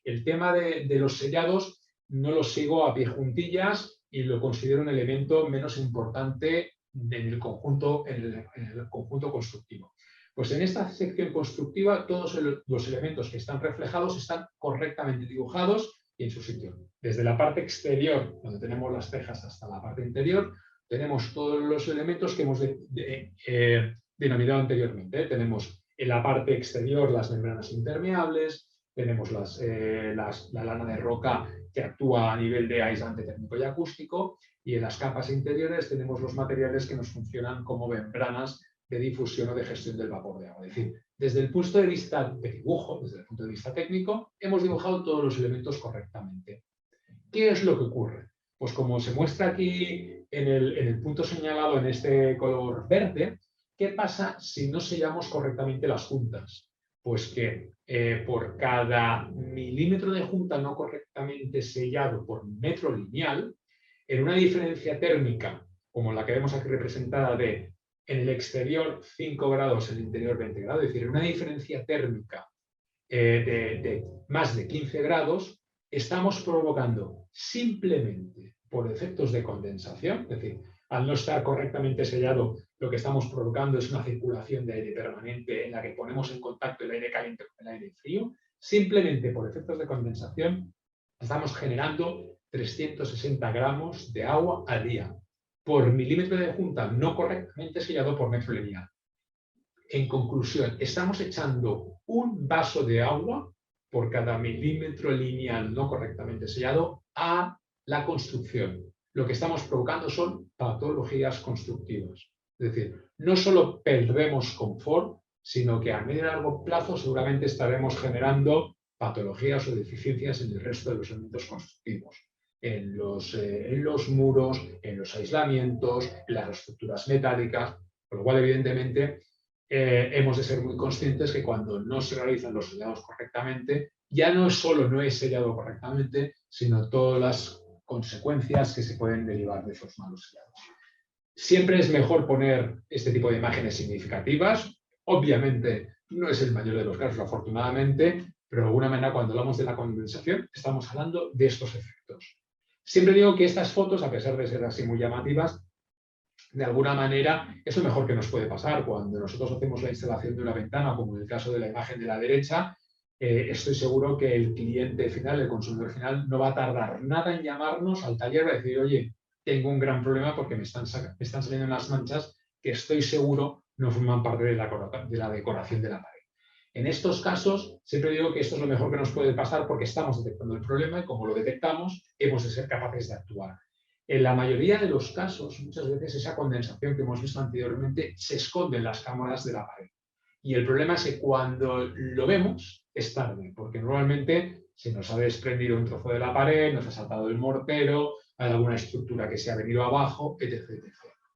el tema de los sellados no los sigo a pie juntillas y lo considero un elemento menos importante en el conjunto constructivo. Pues en esta sección constructiva todos los elementos que están reflejados están correctamente dibujados y en su sitio. Desde la parte exterior, donde tenemos las tejas, hasta la parte interior, tenemos todos los elementos que hemos denominado anteriormente. Tenemos en la parte exterior las membranas impermeables, tenemos la lana de roca que actúa a nivel de aislante térmico y acústico, y en las capas interiores tenemos los materiales que nos funcionan como membranas de difusión o de gestión del vapor de agua. Es decir, desde el punto de vista de dibujo, desde el punto de vista técnico, hemos dibujado todos los elementos correctamente. ¿Qué es lo que ocurre? Pues como se muestra aquí en el punto señalado en este color verde, ¿qué pasa si no sellamos correctamente las juntas? Pues que por cada milímetro de junta no correctamente sellado por metro lineal, en una diferencia térmica, como la que vemos aquí representada de en el exterior 5 grados, en el interior 20 grados, es decir, en una diferencia térmica de más de 15 grados, estamos provocando simplemente por efectos de condensación, es decir, al no estar correctamente sellado, lo que estamos provocando es una circulación de aire permanente en la que ponemos en contacto el aire caliente con el aire frío. Simplemente por efectos de condensación estamos generando 360 gramos de agua al día por milímetro de junta no correctamente sellado por metro lineal. En conclusión, estamos echando un vaso de agua por cada milímetro lineal no correctamente sellado a la construcción. Lo que estamos provocando son patologías constructivas. Es decir, no solo perdemos confort, sino que a medio y largo plazo seguramente estaremos generando patologías o deficiencias en el resto de los elementos constructivos. En los muros, en los aislamientos, en las estructuras metálicas, por lo cual evidentemente hemos de ser muy conscientes que cuando no se realizan los sellados correctamente, ya no solo no es sellado correctamente, sino todas las consecuencias que se pueden derivar de esos malos sellados. Siempre es mejor poner este tipo de imágenes significativas. Obviamente no es el mayor de los casos, afortunadamente, pero de alguna manera cuando hablamos de la condensación estamos hablando de estos efectos. Siempre digo que estas fotos, a pesar de ser así muy llamativas, de alguna manera es lo mejor que nos puede pasar. Cuando nosotros hacemos la instalación de una ventana, como en el caso de la imagen de la derecha, estoy seguro que el cliente final, el consumidor final, no va a tardar nada en llamarnos al taller para decir, oye, tengo un gran problema porque me están saliendo unas manchas que estoy seguro no forman parte de la decoración de la pared. En estos casos, siempre digo que esto es lo mejor que nos puede pasar porque estamos detectando el problema y como lo detectamos, hemos de ser capaces de actuar. En la mayoría de los casos, muchas veces esa condensación que hemos visto anteriormente se esconde en las cámaras de la pared. Y el problema es que cuando lo vemos es tarde, porque normalmente se nos ha desprendido un trozo de la pared, nos ha saltado el mortero, hay alguna estructura que se ha venido abajo, etc.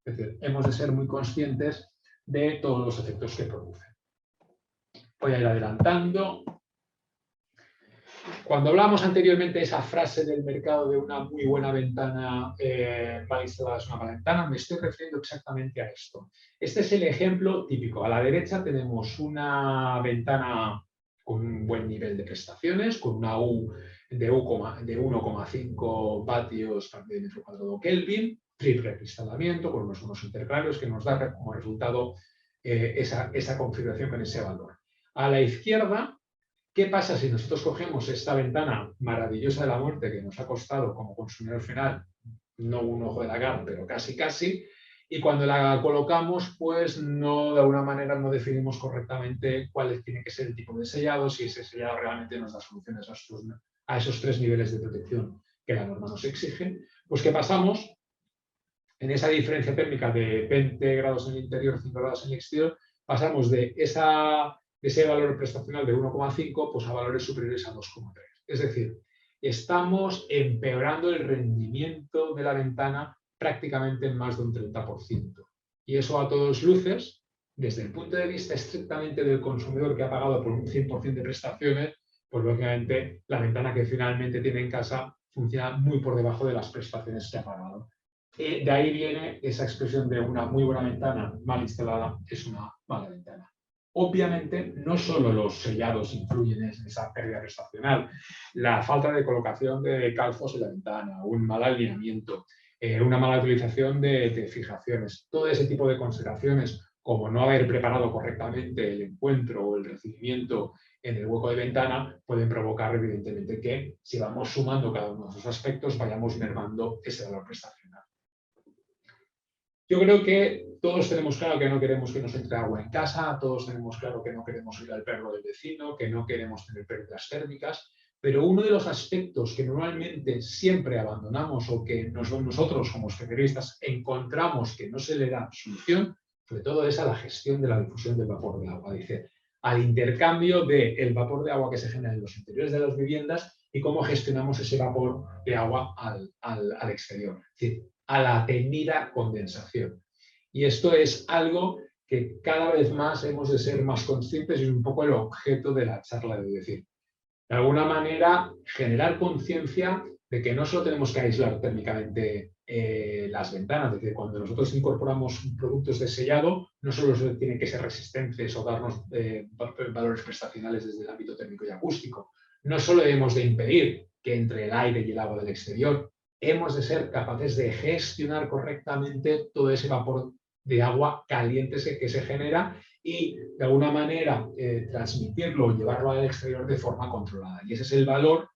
Es decir, hemos de ser muy conscientes de todos los efectos que producen. Voy a ir adelantando. Cuando hablábamos anteriormente de esa frase del mercado de una muy buena ventana mal instalada es una mala ventana, me estoy refiriendo exactamente a esto. Este es el ejemplo típico. A la derecha tenemos una ventana con un buen nivel de prestaciones, con una U de 1,5 vatios de metro cuadrado Kelvin, triple instalamiento con unos bonos intercambios que nos da como resultado esa configuración con ese valor. A la izquierda, ¿qué pasa si nosotros cogemos esta ventana maravillosa de la muerte que nos ha costado como consumidor final, no un ojo de la cara, pero casi, y cuando la colocamos, pues no, de alguna manera no definimos correctamente cuál tiene que ser el tipo de sellado, si ese sellado realmente nos da soluciones a esos 3 niveles de protección que la norma nos exige, pues ¿qué pasamos? En esa diferencia térmica de 20 grados en el interior, 5 grados en el exterior, pasamos de ese valor prestacional de 1,5 pues a valores superiores a 2,3. Es decir, estamos empeorando el rendimiento de la ventana prácticamente en más de un 30%. Y eso a todas luces, desde el punto de vista estrictamente del consumidor que ha pagado por un 100% de prestaciones, pues lógicamente la ventana que finalmente tiene en casa funciona muy por debajo de las prestaciones que ha pagado. De ahí viene esa expresión de una muy buena ventana mal instalada es una mala ventana. Obviamente, no solo los sellados influyen en esa pérdida prestacional. La falta de colocación de calzos en la ventana, un mal alineamiento, una mala utilización de fijaciones, todo ese tipo de consideraciones, como no haber preparado correctamente el encuentro o el recibimiento en el hueco de ventana, pueden provocar evidentemente que si vamos sumando cada uno de esos aspectos vayamos mermando ese valor prestacional. Yo creo que todos tenemos claro que no queremos que nos entre agua en casa, todos tenemos claro que no queremos ir al perro del vecino, que no queremos tener pérdidas térmicas, pero uno de los aspectos que normalmente siempre abandonamos o que nosotros como especialistas encontramos que no se le da solución, sobre todo es a la gestión de la difusión del vapor de agua, dice, al intercambio del vapor de agua que se genera en los interiores de las viviendas y cómo gestionamos ese vapor de agua al exterior, es decir, a la temida condensación. Y esto es algo que cada vez más hemos de ser más conscientes y es un poco el objeto de la charla de hoy. Es decir, de alguna manera generar conciencia de que no solo tenemos que aislar térmicamente las ventanas, es decir, cuando nosotros incorporamos productos de sellado, no solo tienen que ser resistentes o darnos valores prestacionales desde el ámbito térmico y acústico, no solo debemos de impedir que entre el aire y el agua del exterior, hemos de ser capaces de gestionar correctamente todo ese vapor de agua caliente que se genera y de alguna manera transmitirlo o llevarlo al exterior de forma controlada. Y ese es el valor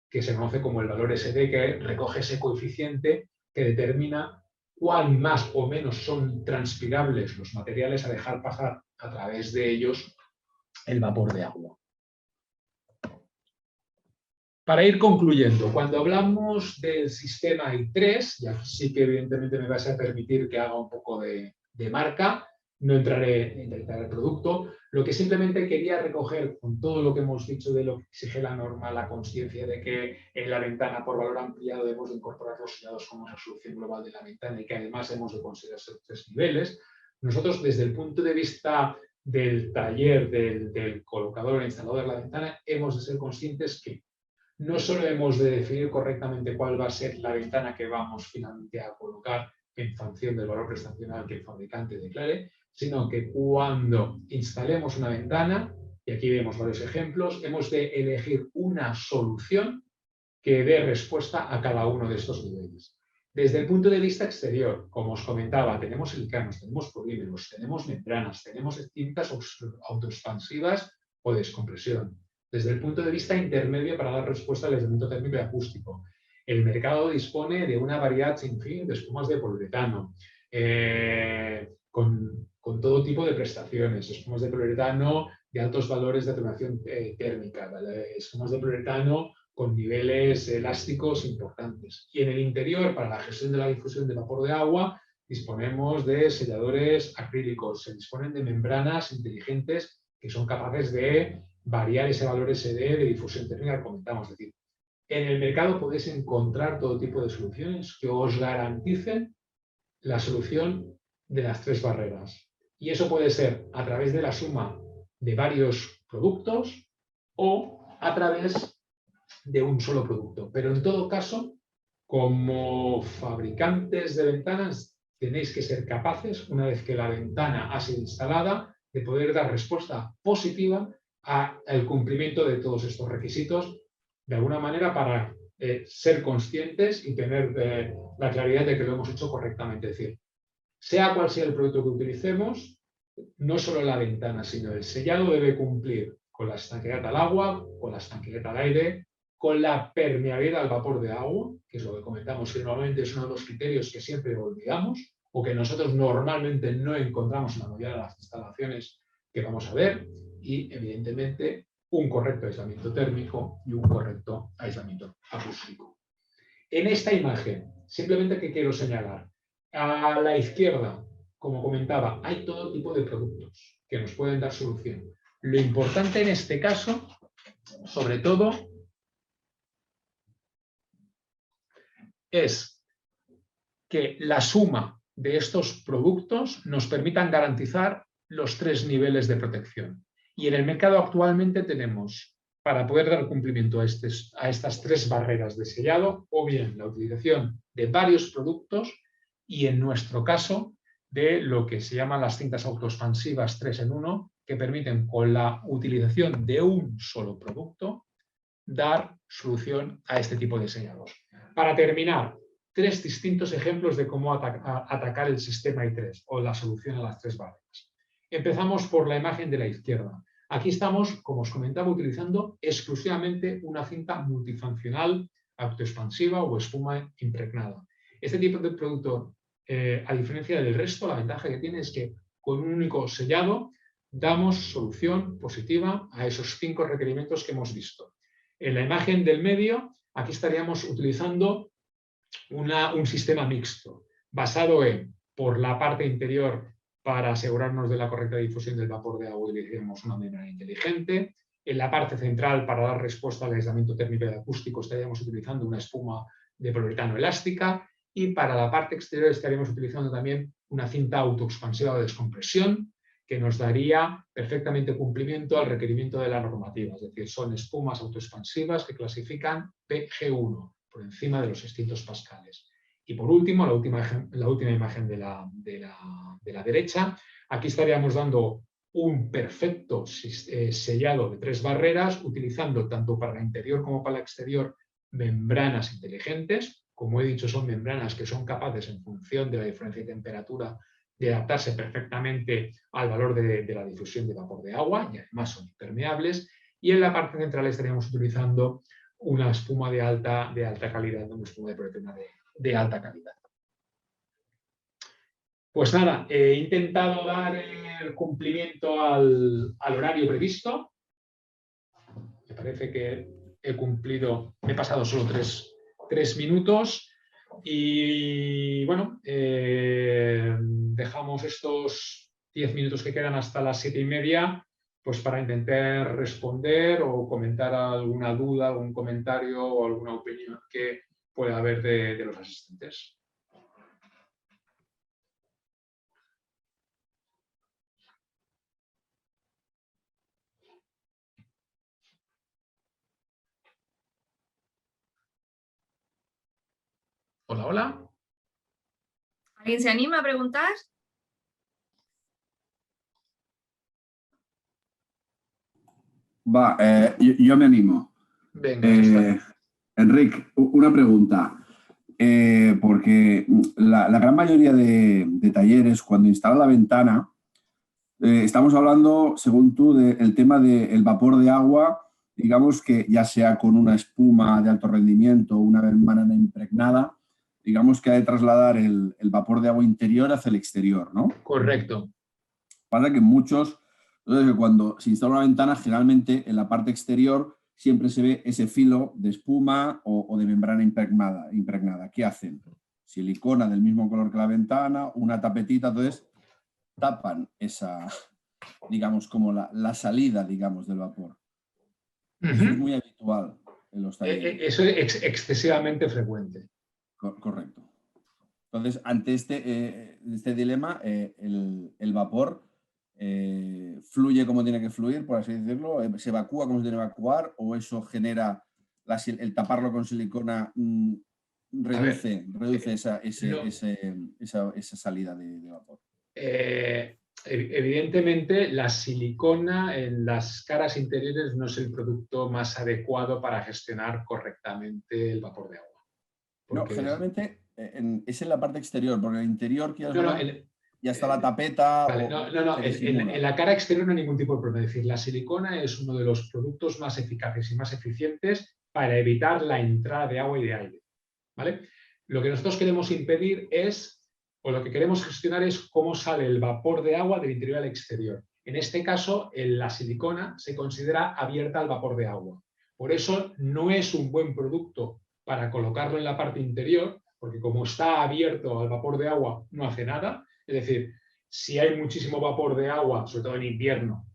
que se conoce como el valor SD, que recoge ese coeficiente que determina cuán más o menos son transpirables los materiales a dejar pasar a través de ellos el vapor de agua. Para ir concluyendo, cuando hablamos del sistema I3, y aquí sí que evidentemente me vais a permitir que haga un poco de marca, no entraré en el producto, lo que simplemente quería recoger con todo lo que hemos dicho de lo que exige la norma, la conciencia de que en la ventana por valor ampliado debemos de incorporar los sellados como una solución global de la ventana y que además hemos de considerar esos 3 niveles. Nosotros desde el punto de vista del taller, del colocador e instalador de la ventana, hemos de ser conscientes que no solo hemos de definir correctamente cuál va a ser la ventana que vamos finalmente a colocar en función del valor prestacional que el fabricante declare, sino que cuando instalemos una ventana, y aquí vemos varios ejemplos, hemos de elegir una solución que dé respuesta a cada uno de estos niveles. Desde el punto de vista exterior, como os comentaba, tenemos silicanos, tenemos polímeros, tenemos membranas, tenemos cintas autoexpansivas o de descompresión. Desde el punto de vista intermedio para dar respuesta al aislamiento térmico y acústico. El mercado dispone de una variedad sin fin de espumas de poliuretano, con todo tipo de prestaciones, espumas de poliuretano de altos valores de atenuación térmica, ¿vale? Espumas de poliuretano con niveles elásticos importantes. Y en el interior, para la gestión de la difusión de vapor de agua, disponemos de selladores acrílicos, se disponen de membranas inteligentes que son capaces de variar ese valor SD de difusión térmica que comentamos. Es decir, en el mercado podéis encontrar todo tipo de soluciones que os garanticen la solución de las 3 barreras. Y eso puede ser a través de la suma de varios productos o a través de un solo producto. Pero en todo caso, como fabricantes de ventanas, tenéis que ser capaces, una vez que la ventana ha sido instalada, de poder dar respuesta positiva al cumplimiento de todos estos requisitos, de alguna manera para ser conscientes y tener la claridad de que lo hemos hecho correctamente. Es decir, sea cual sea el producto que utilicemos, no solo la ventana, sino el sellado debe cumplir con la estanqueidad al agua, con la estanqueidad al aire, con la permeabilidad al vapor de agua, que es lo que comentamos, que normalmente es uno de los criterios que siempre olvidamos o que nosotros normalmente no encontramos en la mayoría de las instalaciones que vamos a ver, y evidentemente un correcto aislamiento térmico y un correcto aislamiento acústico. En esta imagen, simplemente que quiero señalar, a la izquierda, como comentaba, hay todo tipo de productos que nos pueden dar solución. Lo importante en este caso, sobre todo, es que la suma de estos productos nos permitan garantizar los 3 niveles de protección. Y en el mercado actualmente tenemos, para poder dar cumplimiento a estas 3 barreras de sellado, o bien la utilización de varios productos y en nuestro caso de lo que se llaman las cintas autoexpansivas 3 en 1, que permiten con la utilización de un solo producto dar solución a este tipo de sellados. Para terminar, 3 distintos ejemplos de cómo atacar el sistema I3 o la solución a las 3 barreras. Empezamos por la imagen de la izquierda. Aquí estamos, como os comentaba, utilizando exclusivamente una cinta multifuncional autoexpansiva o espuma impregnada. Este tipo de producto, a diferencia del resto, la ventaja que tiene es que con un único sellado damos solución positiva a esos 5 requerimientos que hemos visto. En la imagen del medio, aquí estaríamos utilizando un sistema mixto, basado en, por la parte interior, para asegurarnos de la correcta difusión del vapor de agua, utilizaremos una membrana inteligente. En la parte central, para dar respuesta al aislamiento térmico y acústico, estaríamos utilizando una espuma de poliuretano elástica. Y para la parte exterior estaríamos utilizando también una cinta autoexpansiva de descompresión, que nos daría perfectamente cumplimiento al requerimiento de la normativa. Es decir, son espumas autoexpansivas que clasifican PG1, por encima de los 600 pascales. Y por último, la última imagen de la derecha, aquí estaríamos dando un perfecto sellado de 3 barreras, utilizando tanto para el interior como para el exterior membranas inteligentes. Como he dicho, son membranas que son capaces, en función de la diferencia de temperatura, de adaptarse perfectamente al valor de la difusión de vapor de agua, y además son impermeables. Y en la parte central estaríamos utilizando una espuma de alta calidad, una espuma de poliuretano de alta calidad. Pues nada, he intentado dar el cumplimiento al horario previsto. Me parece que he cumplido, me he pasado solo 3 minutos. Y bueno, dejamos estos 10 minutos que quedan hasta las 7:30, pues para intentar responder o comentar alguna duda, algún comentario o alguna opinión que pueda haber de los asistentes. Hola, hola. ¿Alguien se anima a preguntar? Va, yo me animo. Venga, Enric, una pregunta. Porque la gran mayoría de talleres, cuando instalan la ventana, estamos hablando, según tú, del tema del vapor de agua, digamos que ya sea con una espuma de alto rendimiento o una membrana impregnada, digamos que ha de trasladar el vapor de agua interior hacia el exterior, ¿no? correcto. Pasa que muchos, entonces, cuando se instala una ventana, generalmente en la parte exterior siempre se ve ese filo de espuma o de membrana impregnada. ¿Qué hacen? Silicona del mismo color que la ventana, una tapetita, entonces tapan esa, digamos, como la salida, digamos, del vapor. Eso es muy habitual en los talleres. Eso es excesivamente frecuente. Correcto. Entonces, ante este dilema, el vapor fluye como tiene que fluir, por así decirlo, se evacúa como se tiene que evacuar, o eso genera, el taparlo con silicona reduce esa salida de vapor. Evidentemente, la silicona en las caras interiores no es el producto más adecuado para gestionar correctamente el vapor de agua. No, generalmente es en la parte exterior, porque en el interior ya está la tapeta. Vale, en la cara exterior no hay ningún tipo de problema. Es decir, la silicona es uno de los productos más eficaces y más eficientes para evitar la entrada de agua y de aire, ¿vale? Lo que nosotros queremos impedir o lo que queremos gestionar es cómo sale el vapor de agua del interior al exterior. En este caso, la silicona se considera abierta al vapor de agua. Por eso no es un buen producto para colocarlo en la parte interior, porque como está abierto al vapor de agua, no hace nada. Es decir, si hay muchísimo vapor de agua, sobre todo en invierno,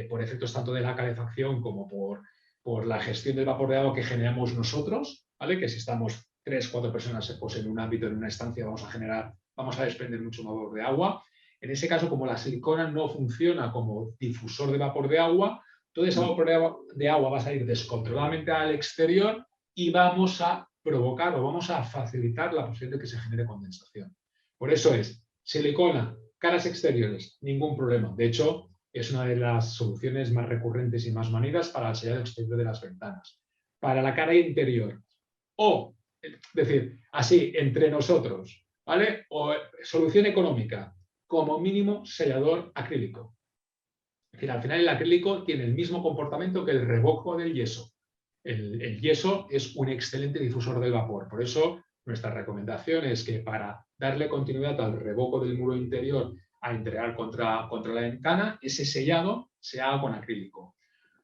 por efectos tanto de la calefacción como por la gestión del vapor de agua que generamos nosotros, ¿vale? Que si estamos 3 o 4 personas pues en un ámbito, en una estancia, vamos a desprender mucho vapor de agua. En ese caso, como la silicona no funciona como difusor de vapor de agua, todo ese vapor de agua va a salir descontroladamente al exterior y vamos a provocar o vamos a facilitar la posibilidad de que se genere condensación. Por eso es silicona, caras exteriores, ningún problema. De hecho, es una de las soluciones más recurrentes y más manidas para el sellado exterior de las ventanas. Para la cara interior, es decir, así, entre nosotros, ¿vale? O solución económica, como mínimo sellador acrílico. Es decir, al final el acrílico tiene el mismo comportamiento que el revoco del yeso. El yeso es un excelente difusor del vapor. Por eso nuestra recomendación es que para darle continuidad al revoco del muro interior a integrar contra la ventana, ese sellado se haga con acrílico.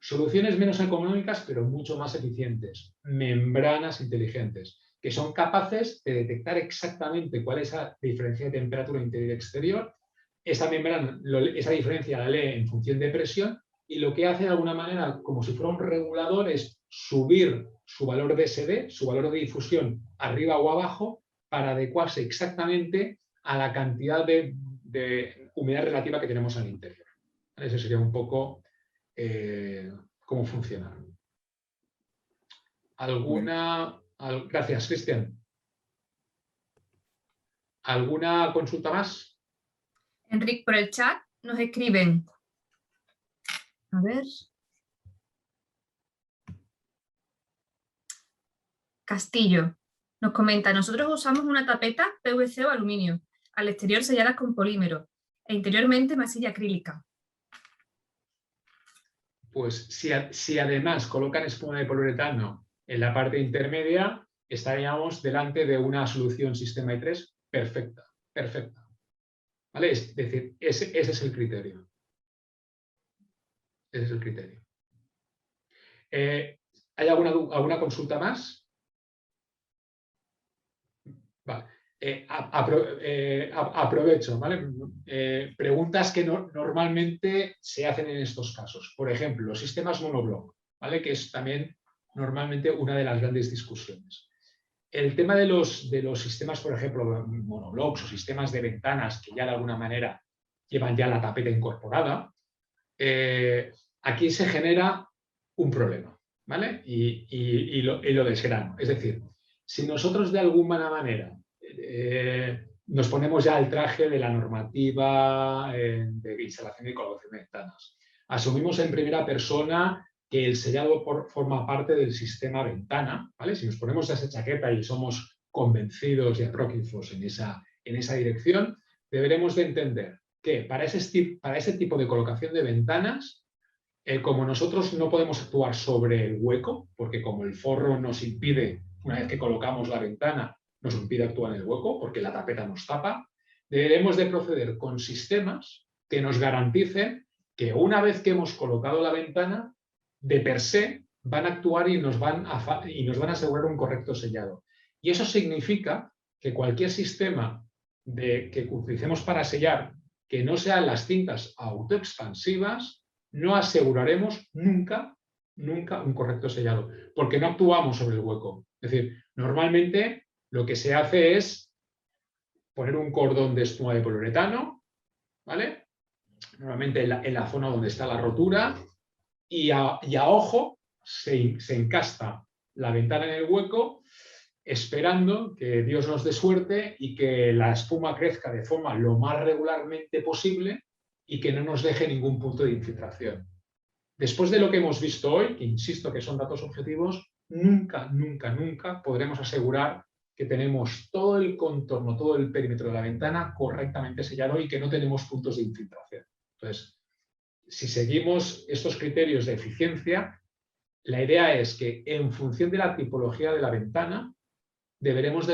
Soluciones menos económicas, pero mucho más eficientes. Membranas inteligentes, que son capaces de detectar exactamente cuál es la diferencia de temperatura interior y exterior. Esa membrana, esa diferencia la lee en función de presión y lo que hace de alguna manera, como si fuera un regulador, es subir su valor de SD, su valor de difusión, arriba o abajo, para adecuarse exactamente a la cantidad de humedad relativa que tenemos al interior. Ese sería un poco cómo funciona. Gracias, Cristian. ¿Alguna consulta más? Enric, por el chat nos escriben. A ver. Castillo nos comenta: nosotros usamos una tapeta PVC o aluminio, al exterior selladas con polímero e interiormente masilla acrílica. Pues si además colocan espuma de poliuretano en la parte intermedia, estaríamos delante de una solución sistema I3 perfecta. ¿Vale? Es decir, ese es el criterio. Ese es el criterio. ¿Hay alguna consulta más? Vale. Aprovecho, ¿vale? Preguntas que normalmente se hacen en estos casos. Por ejemplo, los sistemas monobloc, ¿vale? Que es también normalmente una de las grandes discusiones. El tema de los sistemas, por ejemplo, monoblocks o sistemas de ventanas que ya de alguna manera llevan ya la tapeta incorporada, aquí se genera un problema, ¿vale? Y lo desgrano. Es decir, si nosotros de alguna manera nos ponemos ya el traje de la normativa de instalación y colocación de ventanas, asumimos en primera persona que el sellado forma parte del sistema ventana, ¿vale? Si nos ponemos esa chaqueta y somos convencidos y aprócrifos en esa dirección, deberemos de entender que para ese tipo de colocación de ventanas, como nosotros no podemos actuar sobre el hueco, porque como el forro nos impide, una vez que colocamos la ventana, nos impide actuar en el hueco, porque la tapeta nos tapa, deberemos de proceder con sistemas que nos garanticen que una vez que hemos colocado la ventana, de per se van a actuar y nos van a asegurar un correcto sellado. Y eso significa que cualquier sistema que utilicemos para sellar que no sean las cintas autoexpansivas, no aseguraremos nunca un correcto sellado, porque no actuamos sobre el hueco. Es decir, normalmente lo que se hace es poner un cordón de espuma de poliuretano, ¿vale? Normalmente en la zona donde está la rotura, y a ojo se encasta la ventana en el hueco, esperando que Dios nos dé suerte y que la espuma crezca de forma lo más regularmente posible y que no nos deje ningún punto de infiltración. Después de lo que hemos visto hoy, que insisto que son datos objetivos, nunca podremos asegurar que tenemos todo el contorno, todo el perímetro de la ventana correctamente sellado y que no tenemos puntos de infiltración. Entonces, si seguimos estos criterios de eficiencia, la idea es que en función de la tipología de la ventana, deberemos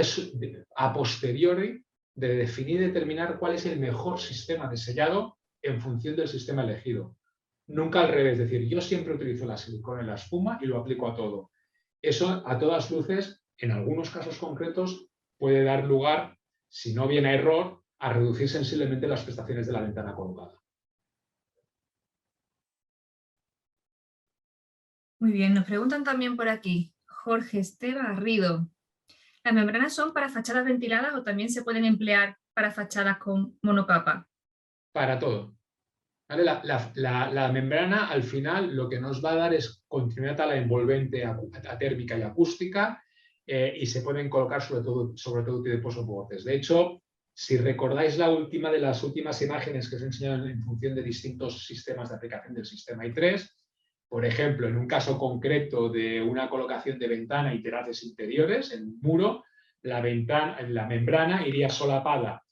a posteriori de definir y determinar cuál es el mejor sistema de sellado en función del sistema elegido. Nunca al revés, es decir, yo siempre utilizo la silicona y la espuma y lo aplico a todo. Eso, a todas luces, en algunos casos concretos, puede dar lugar, si no viene a error, a reducir sensiblemente las prestaciones de la ventana colocada. Muy bien, nos preguntan también por aquí, Jorge Esteban Garrido. ¿Las membranas son para fachadas ventiladas o también se pueden emplear para fachadas con monocapa? Para todo. ¿Vale? La membrana, al final, lo que nos va a dar es continuidad a la envolvente térmica y acústica y se pueden colocar sobre todo tipos de soportes. De hecho, si recordáis la última de las últimas imágenes que os he enseñado en función de distintos sistemas de aplicación del sistema I3, por ejemplo, en un caso concreto de una colocación de ventana y teraces interiores en muro, la membrana iría solapada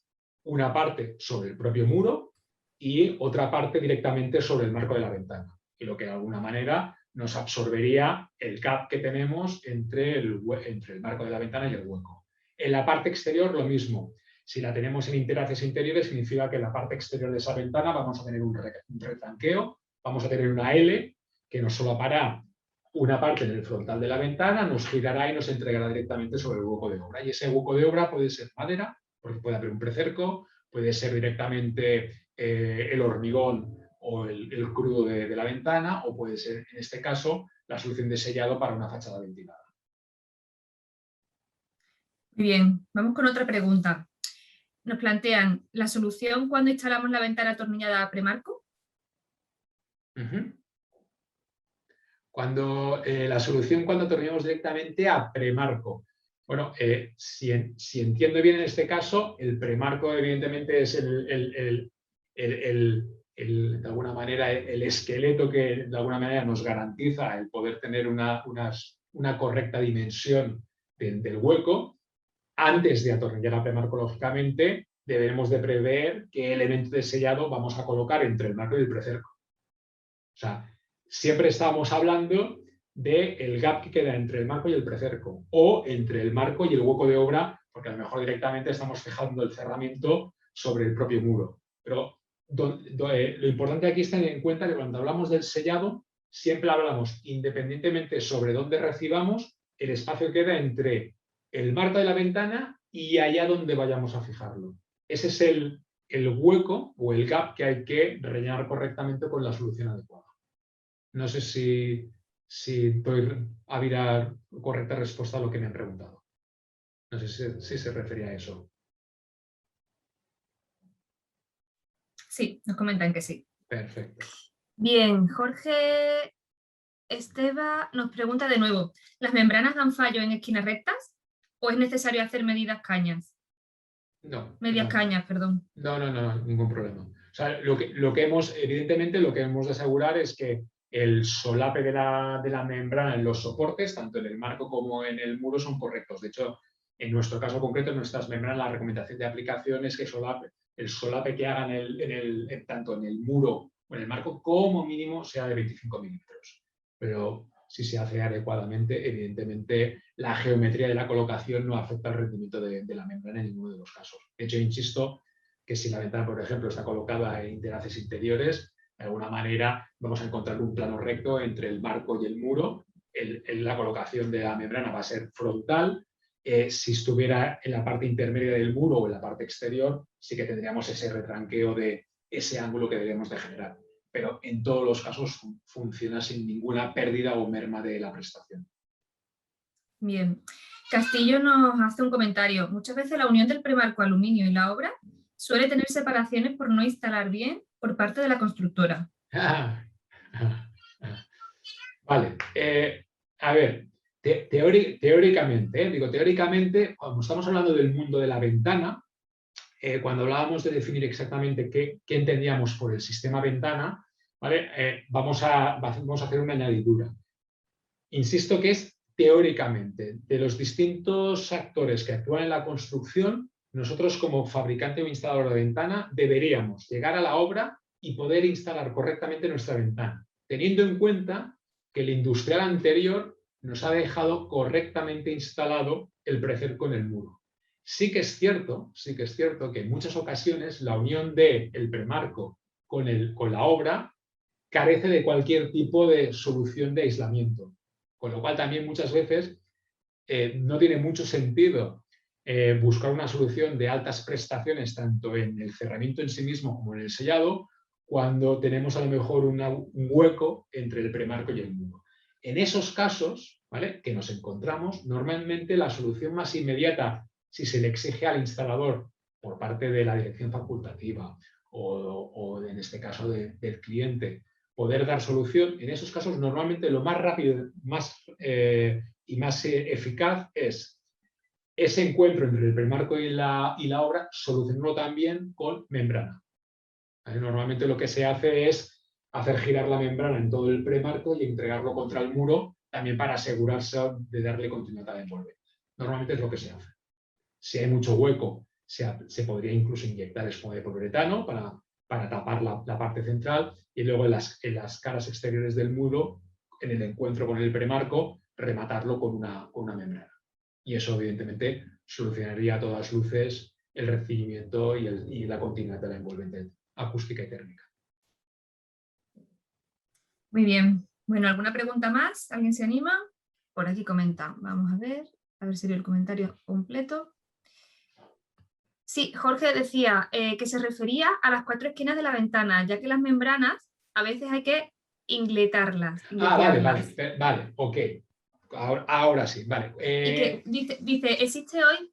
una parte sobre el propio muro y otra parte directamente sobre el marco de la ventana. Y lo que de alguna manera nos absorbería el gap que tenemos entre el marco de la ventana y el hueco. En la parte exterior lo mismo. Si la tenemos en interfaces interiores, significa que en la parte exterior de esa ventana vamos a tener un retranqueo, vamos a tener una L que nos solapará una parte en el frontal de la ventana, nos girará y nos entregará directamente sobre el hueco de obra. Y ese hueco de obra puede ser madera, porque puede haber un precerco, puede ser directamente el hormigón o el crudo de la ventana, o puede ser, en este caso, la solución de sellado para una fachada ventilada. Muy bien, vamos con otra pregunta. Nos plantean la solución cuando instalamos la ventana atornillada a premarco. La solución cuando atornillamos directamente a premarco. Bueno, si entiendo bien en este caso, el premarco evidentemente es de alguna manera el esqueleto que de alguna manera nos garantiza el poder tener una correcta dimensión del hueco. Antes de atornillar a premarco, lógicamente, debemos de prever qué elemento de sellado vamos a colocar entre el marco y el precerco. O sea, siempre estamos hablando del gap que queda entre el marco y el precerco, o entre el marco y el hueco de obra, porque a lo mejor directamente estamos fijando el cerramiento sobre el propio muro. Pero lo importante aquí es tener en cuenta que cuando hablamos del sellado, siempre hablamos, independientemente sobre dónde recibamos, el espacio que queda entre el marco de la ventana y allá donde vayamos a fijarlo. Ese es el hueco o el gap que hay que rellenar correctamente con la solución adecuada. No sé si doy a correcta respuesta a lo que me han preguntado. No sé si se refería a eso. Sí, nos comentan que sí. Perfecto. Bien, Jorge Esteba nos pregunta de nuevo, ¿las membranas dan fallo en esquinas rectas o es necesario hacer medias cañas? No. Medias cañas, perdón. No, ningún problema. O sea, evidentemente lo que hemos de asegurar es que el solape de la membrana en los soportes, tanto en el marco como en el muro, son correctos. De hecho, en nuestro caso concreto, en nuestras membranas, la recomendación de aplicación es que el solape que hagan tanto en el muro o en el marco, como mínimo, sea de 25 milímetros. Pero si se hace adecuadamente, evidentemente la geometría de la colocación no afecta al rendimiento de la membrana en ninguno de los casos. De hecho, insisto que si la ventana, por ejemplo, está colocada en interfaces interiores, de alguna manera vamos a encontrar un plano recto entre el marco y el muro. La colocación de la membrana va a ser frontal. Si estuviera en la parte intermedia del muro o en la parte exterior, sí que tendríamos ese retranqueo de ese ángulo que debemos de generar. Pero en todos los casos funciona sin ninguna pérdida o merma de la prestación. Bien. Castillo nos hace un comentario. Muchas veces la unión del premarco aluminio y la obra suele tener separaciones por no instalar bien por parte de la constructora. Vale. A ver, teóricamente, cuando estamos hablando del mundo de la ventana, cuando hablábamos de definir exactamente qué entendíamos por el sistema ventana, ¿vale? Vamos a hacer una añadidura. Insisto que es teóricamente. De los distintos actores que actúan en la construcción, nosotros como fabricante o instalador de ventana deberíamos llegar a la obra y poder instalar correctamente nuestra ventana, teniendo en cuenta que el industrial anterior nos ha dejado correctamente instalado el precerco en el muro. Sí que es cierto que en muchas ocasiones la unión del premarco con la obra carece de cualquier tipo de solución de aislamiento, con lo cual también muchas veces no tiene mucho sentido buscar una solución de altas prestaciones tanto en el cerramiento en sí mismo como en el sellado, cuando tenemos a lo mejor un hueco entre el premarco y el muro. En esos casos, ¿vale?, que nos encontramos, normalmente la solución más inmediata, si se le exige al instalador por parte de la dirección facultativa o en este caso del cliente, poder dar solución, en esos casos normalmente lo más rápido y más eficaz es ese encuentro entre el premarco y la obra, solucionarlo también con membrana. ¿Vale? Normalmente lo que se hace es hacer girar la membrana en todo el premarco y entregarlo contra el muro, también para asegurarse de darle continuidad al envolvente. Normalmente es lo que se hace. Si hay mucho hueco, se podría incluso inyectar espuma de poliuretano para para tapar la parte central, y luego en las caras exteriores del muro, en el encuentro con el premarco, rematarlo con una membrana. Y eso, evidentemente, solucionaría a todas luces el recibimiento y la continuidad de la envolvente acústica y térmica. Muy bien. Bueno, ¿alguna pregunta más? ¿Alguien se anima? Por aquí comenta. Vamos a ver si veo el comentario completo. Sí, Jorge decía que se refería a las 4 esquinas de la ventana, ya que las membranas a veces hay que ingletarlas. Vale, ok. Ahora sí, vale. Y que dice, ¿existe hoy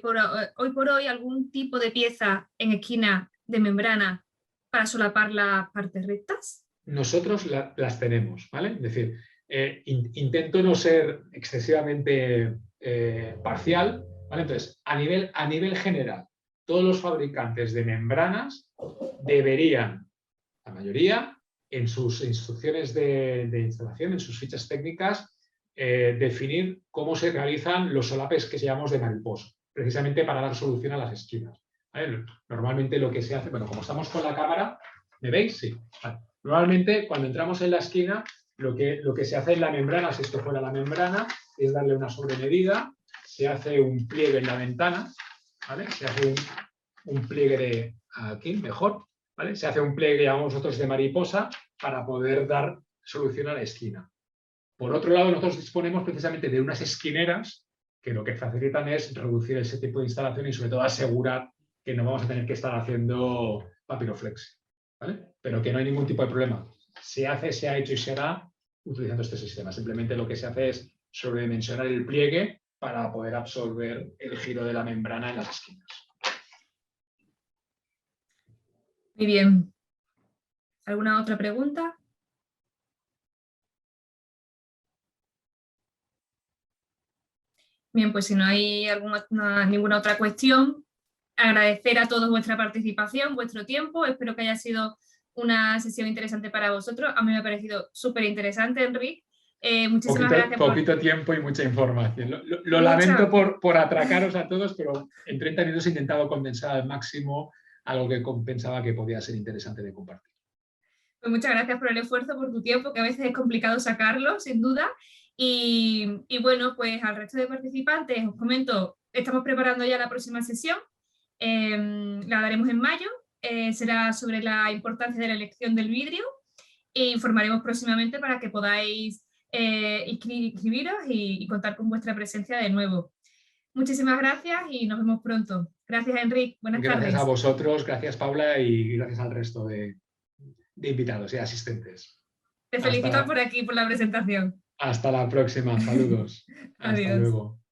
por hoy algún tipo de pieza en esquina de membrana para solapar las partes rectas? Nosotros las tenemos, ¿vale? Es decir, intento no ser excesivamente parcial, ¿vale? Entonces, a nivel general, todos los fabricantes de membranas deberían, la mayoría, en sus instrucciones de instalación, en sus fichas técnicas, definir cómo se realizan los solapes que llamamos de mariposa, precisamente para dar solución a las esquinas, ¿vale? Normalmente lo que se hace, bueno, como estamos con la cámara, ¿me veis? Sí. Vale. Normalmente, cuando entramos en la esquina, lo que se hace en la membrana, si esto fuera la membrana, es darle una sobremedida, se hace un pliegue en la ventana, ¿vale? Se hace un pliegue de aquí, mejor, ¿vale? Se hace un pliegue, llamamos nosotros, de mariposa para poder dar solución a la esquina. Por otro lado, nosotros disponemos precisamente de unas esquineras que lo que facilitan es reducir ese tipo de instalación y sobre todo asegurar que no vamos a tener que estar haciendo papiroflexia, ¿vale? Pero que no hay ningún tipo de problema. Se hace, se ha hecho y se hará utilizando este sistema. Simplemente lo que se hace es sobredimensionar el pliegue para poder absorber el giro de la membrana en las esquinas. Muy bien. ¿Alguna otra pregunta? Bien, pues si no hay ninguna otra cuestión, agradecer a todos vuestra participación, vuestro tiempo. Espero que haya sido una sesión interesante para vosotros. A mí me ha parecido súper interesante, Enric. Muchísimas gracias. Poquito tiempo y mucha información. Lo lamento por atracaros a todos, pero en 30 minutos he intentado condensar al máximo algo que pensaba que podía ser interesante de compartir. Pues muchas gracias por el esfuerzo, por tu tiempo, que a veces es complicado sacarlo, sin duda. Y bueno, pues al resto de participantes os comento, estamos preparando ya la próxima sesión, la daremos en mayo, será sobre la importancia de la elección del vidrio e informaremos próximamente para que podáis inscribiros y contar con vuestra presencia de nuevo. Muchísimas gracias y nos vemos pronto. Gracias, Enric. Buenas tardes. Gracias a vosotros, gracias Paula y gracias al resto de invitados y asistentes. Te felicito por aquí, por la presentación. Hasta la próxima, saludos. Hasta luego.